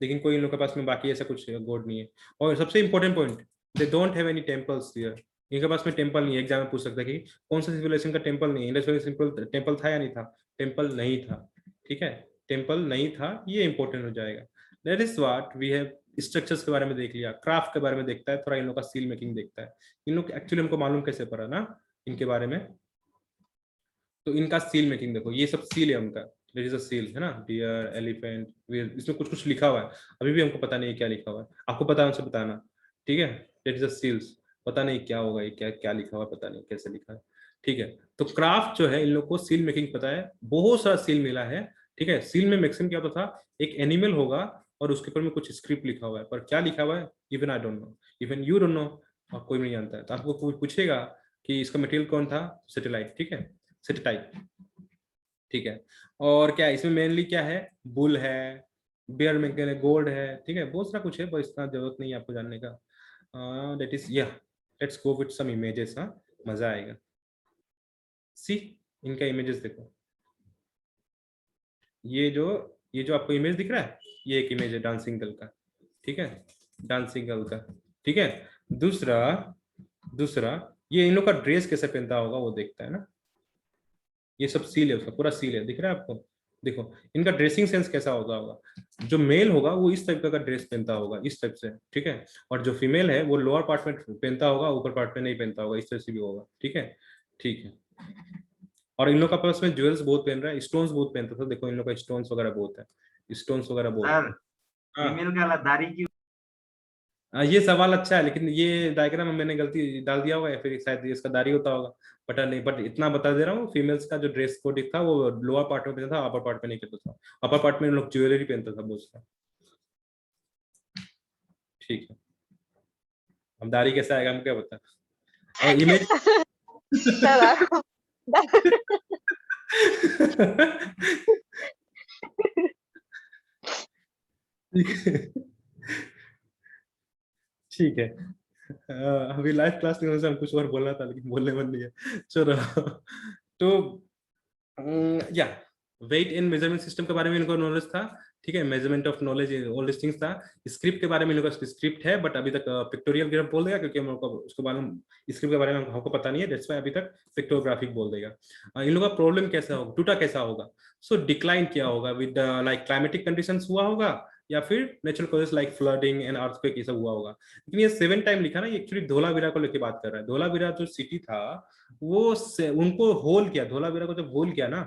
लेकिन कोई इन लोग के पास में बाकी ऐसा कुछ गॉड नहीं है। और सबसे important point, they don't have any temples here, इनके पास में टेम्पल नहीं है। एग्जाम में पूछ सकता है कि कौन सा सिविलाइजेशन का टेम्पल नहीं है, इंडस वैली सिंपल टेम्पल था या नहीं था, टेम्पल नहीं था, ठीक है, टेम्पल नहीं था, ये इंपॉर्टेंट हो जाएगा। That is what we have, structures के बारे में देख लिया, क्राफ्ट के बारे में देखता है थोड़ा, इन लोग का सील मेकिंग देखता है, इन लोग एक्चुअली हमको मालूम कैसे पड़ा ना इनके बारे में, तो इनका सील मेकिंग देखो, ये सब सील है उनका, देयर इज अ सील, है ना, डियर, एलिफेंट, इसमें कुछ कुछ लिखा हुआ है, अभी भी हमको पता नहीं है क्या लिखा हुआ है, आपको पता है उनसे बताना, ठीक है, देयर इज अ सील्स, पता नहीं क्या होगा ये, क्या क्या लिखा हुआ है, पता नहीं कैसे लिखा है, ठीक है। तो क्राफ्ट जो है, इन लोग को सील मेकिंग पता है, बहुत सारा सील मिला है, ठीक है। सील में मैक्सिमम क्या होता था, एक एनिमल होगा और उसके ऊपर में कुछ स्क्रिप्ट लिखा हुआ है, पर क्या लिखा हुआ है even I don't know, even you don't know, और कोई नहीं जानता है। तो आपको कोई पूछेगा कि इसका मटेरियल कौन था, सेटेलाइट, ठीक है, सेटेलाइट, ठीक है। और क्या इसमें मेनली क्या है, बुल है, बियर में गोल्ड है, ठीक है, बहुत सारा कुछ है, पर इतना जरूरत नहीं है आपको जानने का। दैट इज या let's go with some images, हाँ मजा आएगा। सी इनका इमेजेस देखो, ये जो आपको इमेज दिख रहा है, ये एक इमेज है डांसिंग गर्ल का, ठीक है, डांसिंग गर्ल का, ठीक है। दूसरा दूसरा ये इन लोग का ड्रेस कैसे पहनता होगा वो देखता है ना, ये सब सील है, उसका पूरा सील है, दिख रहा है आपको, देखो इनका ड्रेसिंग सेंस कैसा होगा, जो मेल होगा वो इस टाइप का ड्रेस पहनता होगा, इस टाइप से, ठीक है, और जो फीमेल है वो लोअर पार्ट में पहनता होगा, ऊपर पार्ट में नहीं पहनता होगा, इस तरह से भी होगा, ठीक है, ठीक है। और इन लोग का पास में ज्वेल्स बहुत पहन रहा है, स्टोन्स बहुत पहनता था, देखो इन लोग का स्टोन्स वगैरह बहुत है, स्टोन्स वगैरह बहुत सर है। हाँ फीमेल का दाढ़ी क्यों? ये सवाल अच्छा है, लेकिन ये डायग्राम में मैंने गलती डाल दिया होगा, या फिर शायद ये इसका दाढ़ी होता होगा, पता नहीं, बट इतना बता दे रहा हूँ, फीमेल्स का जो ड्रेस कोड था वो लोअर पार्ट में पहनता था, अपर पार्ट में नहीं पहनता था, अपर पार्ट में लोग ज्वेलरी पहनता था बहुत सा, ठीक है। अब दाढ़ी कैसा आएगा हम क्या बता, और इमेज सर आपको ठीक है, अभी लाइव क्लास में हम कुछ और बोलना था लेकिन बोलने मन नहीं है, चलो। तो या वेट एंड मेजरमेंट सिस्टम के बारे में इनको नॉलेज था, ठीक है, measurement of knowledge all this things था। स्क्रिप्ट के बारे में इन लोगों का स्क्रिप्ट है, बट अभी तक पिक्टोरियल ग्राफ बोल देगा, क्योंकि हम लोग को उसको मालूम, स्क्रिप्ट के बारे में हमको पता नहीं है, दैट्स व्हाई अभी तक पिक्टोग्राफिक बोल देगा। इन लोगों का प्रॉब्लम कैसा होगा, टूटा कैसा होगा, सो डिक्लाइन क्या होगा, विद लाइक क्लाइमेटिक कंडीशंस हुआ होगा, या फिर natural causes like flooding and earthquake ये सब हुआ होगा। लेकिन ये 7 टाइम लिखा ना, ये एक्चुअली धोलावीरा को लेके बात कर रहा है। धोलावीरा जो सिटी था वो उनको होल किया, धोलावीरा को जब होल किया ना,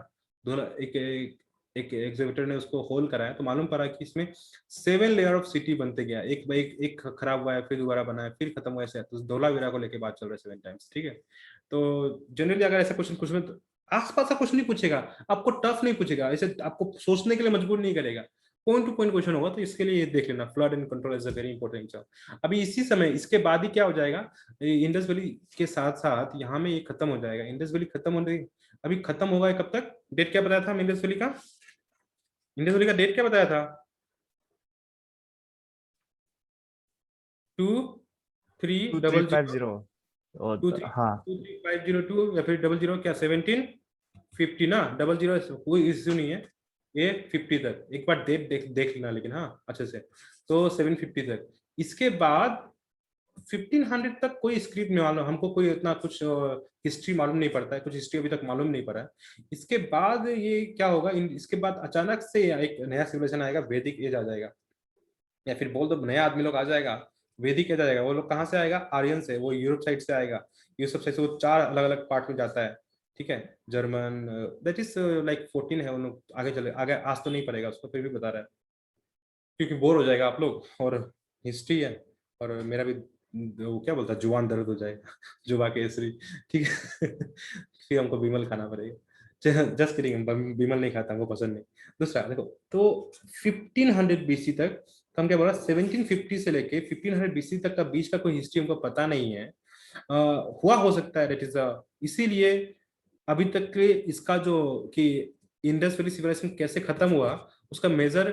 धोला एक एग्जीबिटर ने उसको होल कराया, तो मालूम पड़ा कि इसमें 7 लेयर ऑफ सिटी बनते गया, एक खराब हुआ है, फिर दोबारा बना है, फिर खत्म हुआ, ऐसे। तो धोलावीरा को लेके बात चल रहा है 7 टाइम्स, ठीक है। तो जनरली अगर ऐसा क्वेश्चन कुछ में तो आसपास का कुछ नहीं पूछेगा, आपको टफ नहीं पूछेगा, ऐसे आपको सोचने के लिए मजबूर नहीं करेगा, पॉइंट टू पॉइंट क्वेश्चन होगा। तो इसके लिए ये देख लेना, flood and control is a very important exam. अभी इसी समय इसके बाद ही क्या हो जाएगा, इंडस वैली के साथ साथ यहाँ में ये खत्म हो जाएगा, इंडस वैली खत्म होने अभी खत्म होगा कब तक? डेट क्या बताया था इंडस वैली का? इंडस वैली का डेट क्या बताया था? 2350 और 23 हाँ 23502 या फिर 00 क्या 1750 ना, 00 कोई इश्यू नहीं है, ये 50 तक एक बार डेट देख लेना लेकिन हाँ अच्छे से। तो 750 तक, इसके बाद 1500 तक कोई स्क्रिप्ट नहीं मालूम हमको, कोई इतना कुछ हिस्ट्री मालूम नहीं पड़ता है, कुछ हिस्ट्री अभी तक मालूम नहीं पड़ा है। इसके बाद ये क्या होगा, इसके बाद अचानक से एक नया सिविलाइजेशन आएगा, वैदिक एज आ जाएगा, या फिर बोल दो नया आदमी लोग आ जाएगा, वैदिक एज आ जाएगा। वो लोग कहाँ से आएगा? आर्यन से, वो यूरोप साइड से आएगा। यूरोप साइड से वो 4 अलग अलग पार्ट में जाता है, ठीक है। जर्मन दैट इज लाइक 14 है, उन लोग आगे चले, आगे आज तो नहीं पड़ेगा उसको, फिर भी बता रहा है क्योंकि बोर हो जाएगा आप लोग, और हिस्ट्री है, और मेरा भी वो क्या बोलता है जुबान दर्द हो जाएगा जुबा केसरी, ठीक है फिर हमको विमल खाना पड़ेगा। जस्ट किडिंग, विमल नहीं खाता, हमको पसंद नहीं। दूसरा देखो, तो 1500 बीसी तक, तो हम क्या बोला 1750 से लेके 1500 बीसी तक का बीच का कोई हिस्ट्री हमको पता नहीं है। हुआ हो सकता है दैट इज, इसीलिए अभी तक के इसका जो कि इंडस वैली सिविलाइजेशन कैसे खत्म हुआ, उसका मेजर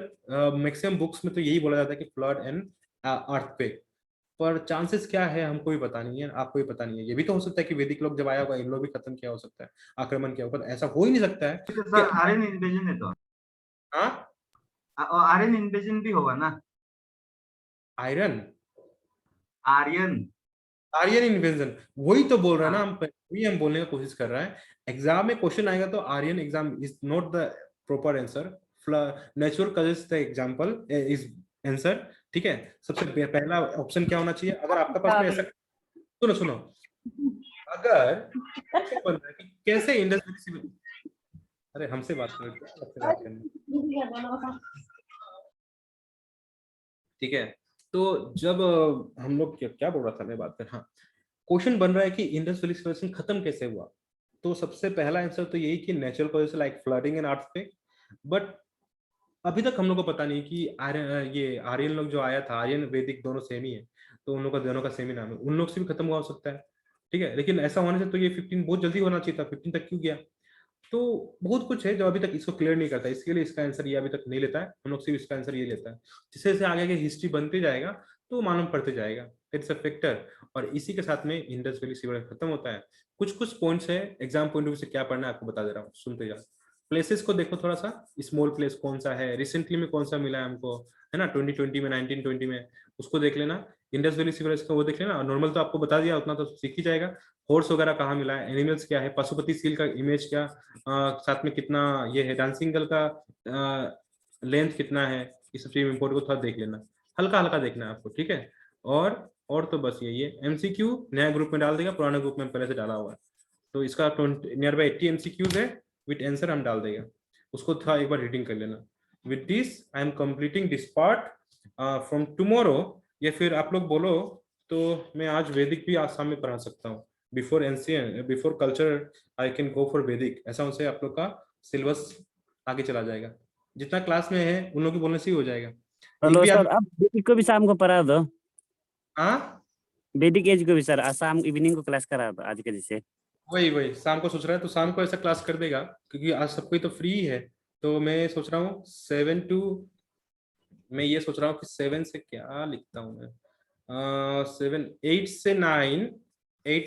मैक्सिमम बुक्स में तो यही बोला जाता है कि फ्लड एंड अर्थक्वेक, पर चांसेस क्या है हमको भी पता नहीं है, आपको भी पता नहीं है। ये भी तो हो सकता है कि वैदिक लोग जब आया होगा इन लोग भी खत्म किया हो सकता है, आक्रमण किया होगा, ऐसा हो ही नहीं सकता है तो कि सर आर्यन इन्वेजन है तो हाँ आर्यन इन्वेजन भी होगा ना। आयरन आर्यन आर्यन इन्वेजन, वही तो बोल रहा है ना हाँ। हम, वही हम बोलने का कोशिश कर रहे हैं। एग्जाम में क्वेश्चन आएगा तो Aryan exam is not the proper answer, natural causes the example is answer, ठीक है। सबसे पहला ऑप्शन क्या होना चाहिए अगर आपका पास में ऐसा, सुनो सुनो, अगर क्वेश्चन बन रहा है कि कैसे इंडस्ट्री, अरे हमसे बात करो, क्या आपसे बात करनी, ठीक है। तो जब हम लोग क्या बोल रहा था मैं बात कर, हाँ क्वेश्चन बन रहा है कि इंडस वैली सिविलाइजेशन खत्म कैसे हुआ, तो सबसे पहला आंसर तो यही कि natural causes like flooding and earthquake. But अभी तक हम लोग को पता नहीं कि ये आर्यन लोग जो आया था, आर्यन वैदिक दोनों सेम ही है, तो उन लोग का दोनों का सेम ही नाम है, उन लोग से भी खत्म हुआ हो सकता है, ठीक है। लेकिन ऐसा होने से तो ये 15 बहुत जल्दी होना चाहिए था, 15 तक क्यों गया? तो बहुत कुछ है जो अभी तक इसको क्लियर नहीं करता, इसके लिए इसका आंसर ये अभी तक नहीं लेता है, हम लोग सिर्फ इसका आंसर ये लेता है। जैसे जैसे आगे की हिस्ट्री बनते जाएगा तो मालूम पड़ते जाएगा, इट्स अ फैक्टर। और इसी के साथ में इंडस वैली सिविलाइजेशन खत्म होता है। कुछ कुछ पॉइंट्स है एग्जाम पॉइंट ऑफ व्यू से क्या पढ़ना है आपको बता दे रहा हूँ, सुनते जाओ। प्लेसेस को देखो थोड़ा सा, स्मॉल प्लेस कौन सा है, रिसेंटली में कौन सा मिला है हमको, है ना, 2020 में, 1920 में, उसको देख लेना। इंडस वैली सिविलाइजेशन का वो देख लेना, नॉर्मल तो आपको बता दिया, उतना तो सीख ही जाएगा। हॉर्स वगैरह कहाँ मिला है, एनिमल्स क्या है, पशुपति सील का इमेज क्या, साथ में कितना ये है, डांसिंग गर्ल का लेंथ कितना है, इस सब चीज इंपोर्ट को थोड़ा देख लेना, हल्का हल्का देखना है आपको, ठीक है। और तो बस यही है। एमसीक्यू नया ग्रुप में डाल देगा, पुराने ग्रुप में पहले से डाला हुआ है, तो इसका 20 नियर बाई 80 एमसीक्यूज है, विद आंसर हम डाल देगा, उसको थोड़ा एक बार रीडिंग कर लेना। With this I am completing this part from tomorrow, या फिर आप लोग बोलो तो मैं आज वैदिक भी आसाम में पढ़ा सकता हूँ, before ancient before culture I can go for वैदिक, ऐसा उनसे आप लोग का सिलेबस आगे चला जाएगा, जितना क्लास में है उन लोग के बोलने से ही हो जाएगा। हेलो सर, आप वैदिक को भी शाम को पढ़ा दो। हाँ वैदिक एज को भी सर, आज शाम इवनिंग को क्लास करा दो आज के जैसे। वही वही शाम को सोच रहा है, तो शाम को ऐसा क्लास कर देगा क्योंकि आज सब कोई तो फ्री है। तो मैं सोच रहा हूँ 7 to, मैं ये सोच रहा हूँ कि 7 से क्या लिखता हूँ मैं, 8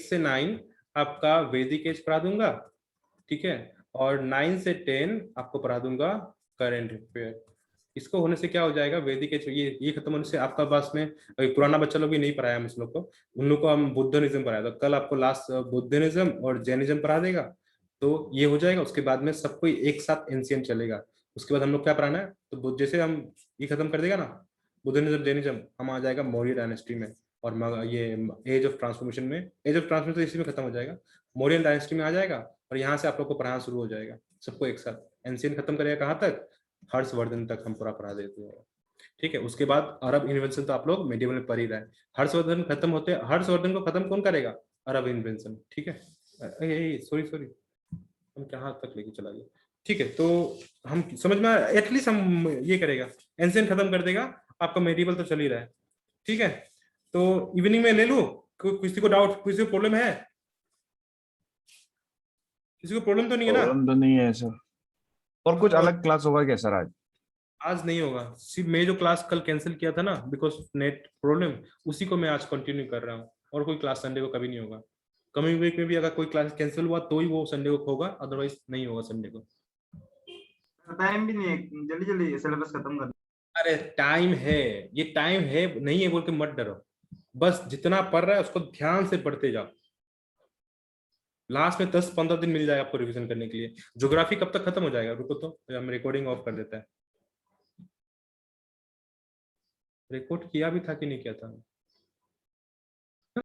से 9 आपका वैदिक एज पढ़ा दूंगा, ठीक है। और 9 से 10 आपको पढ़ा दूंगा करंट अफेयर। इसको होने से क्या हो जाएगा, वैदिक एज ये खत्म होने से आपका पास में अभी पुराना बच्चा लोग भी नहीं पढ़ाया हम इस लोग को, उन लोग को हम बुद्धिज्म पढ़ाया, तो कल आपको लास्ट बुद्धिज्म और जैनिज्म पढ़ा देगा, तो ये हो जाएगा। उसके बाद में सब कोई एक साथ एंशिएंट चलेगा। उसके बाद हम लोग क्या पढ़ाना है, तो जैसे हम ये खत्म कर देगा ना बुद्धिज्म जैनिज्म, हम आ जाएगा मौर्य डायनेस्टी में, और ये एज ऑफ ट्रांसफॉर्मेशन में, एज ऑफ ट्रांसफॉर्मेशन तो इसी में खत्म हो जाएगा, मौर्यन डायनेस्टी में आ जाएगा, और यहाँ से आप लोग को पढ़ाना शुरू हो जाएगा सबको एक साथ। एंशिएंट खत्म करेगा कहाँ तक, हर्षवर्धन तक हम पूरा पढ़ा देते हैं, ठीक है। उसके बाद अरब इन्वेंशन तो आप लोग मेडिवल में पढ़ ही रहे हैं। हर्षवर्धन खत्म होते, हर्षवर्धन को खत्म कौन करेगा, अरब इन्वेंशन, ठीक है। सॉरी हम कहाँ तक लेके चला गया, ठीक है। तो हम समझ में एटलीस्ट हम ये करेगा, एंशिएंट खत्म कर देगा, आपका मेडिवल तो चल ही रहा है, ठीक है। तो इवनिंग में ले लूं, किसी को डाउट, किसी को प्रॉब्लम है? किसी को प्रॉब्लम तो नहीं है ना? प्रॉब्लम तो नहीं है सर। और कुछ अलग क्लास होगा क्या सर आज? आज नहीं होगा, सिर्फ मैं जो क्लास कल कैंसिल किया था ना बिकॉज नेट प्रॉब्लम, उसी को मैं आज कंटिन्यू कर रहा हूँ। और कोई क्लास संडे को कभी नहीं होगा। कमिंग वीक में भी अगर कोई क्लास कैंसिल हुआ तो ही वो संडे को होगा, अदरवाइज नहीं होगा संडे को। टाइम भी नहीं है, जल्दी जल्दी सिलेबस खत्म कर। अरे टाइम है, ये टाइम है नहीं है बोल के मत डरो, बस जितना पढ़ रहा है उसको ध्यान से पढ़ते जाओ। लास्ट में 10-15 दिन मिल जाएगा आपको रिवीजन करने के लिए। ज्योग्राफी कब तक खत्म हो जाएगा? रुको तो हम रिकॉर्डिंग ऑफ कर देता है। रिकॉर्ड किया भी था कि नहीं किया था?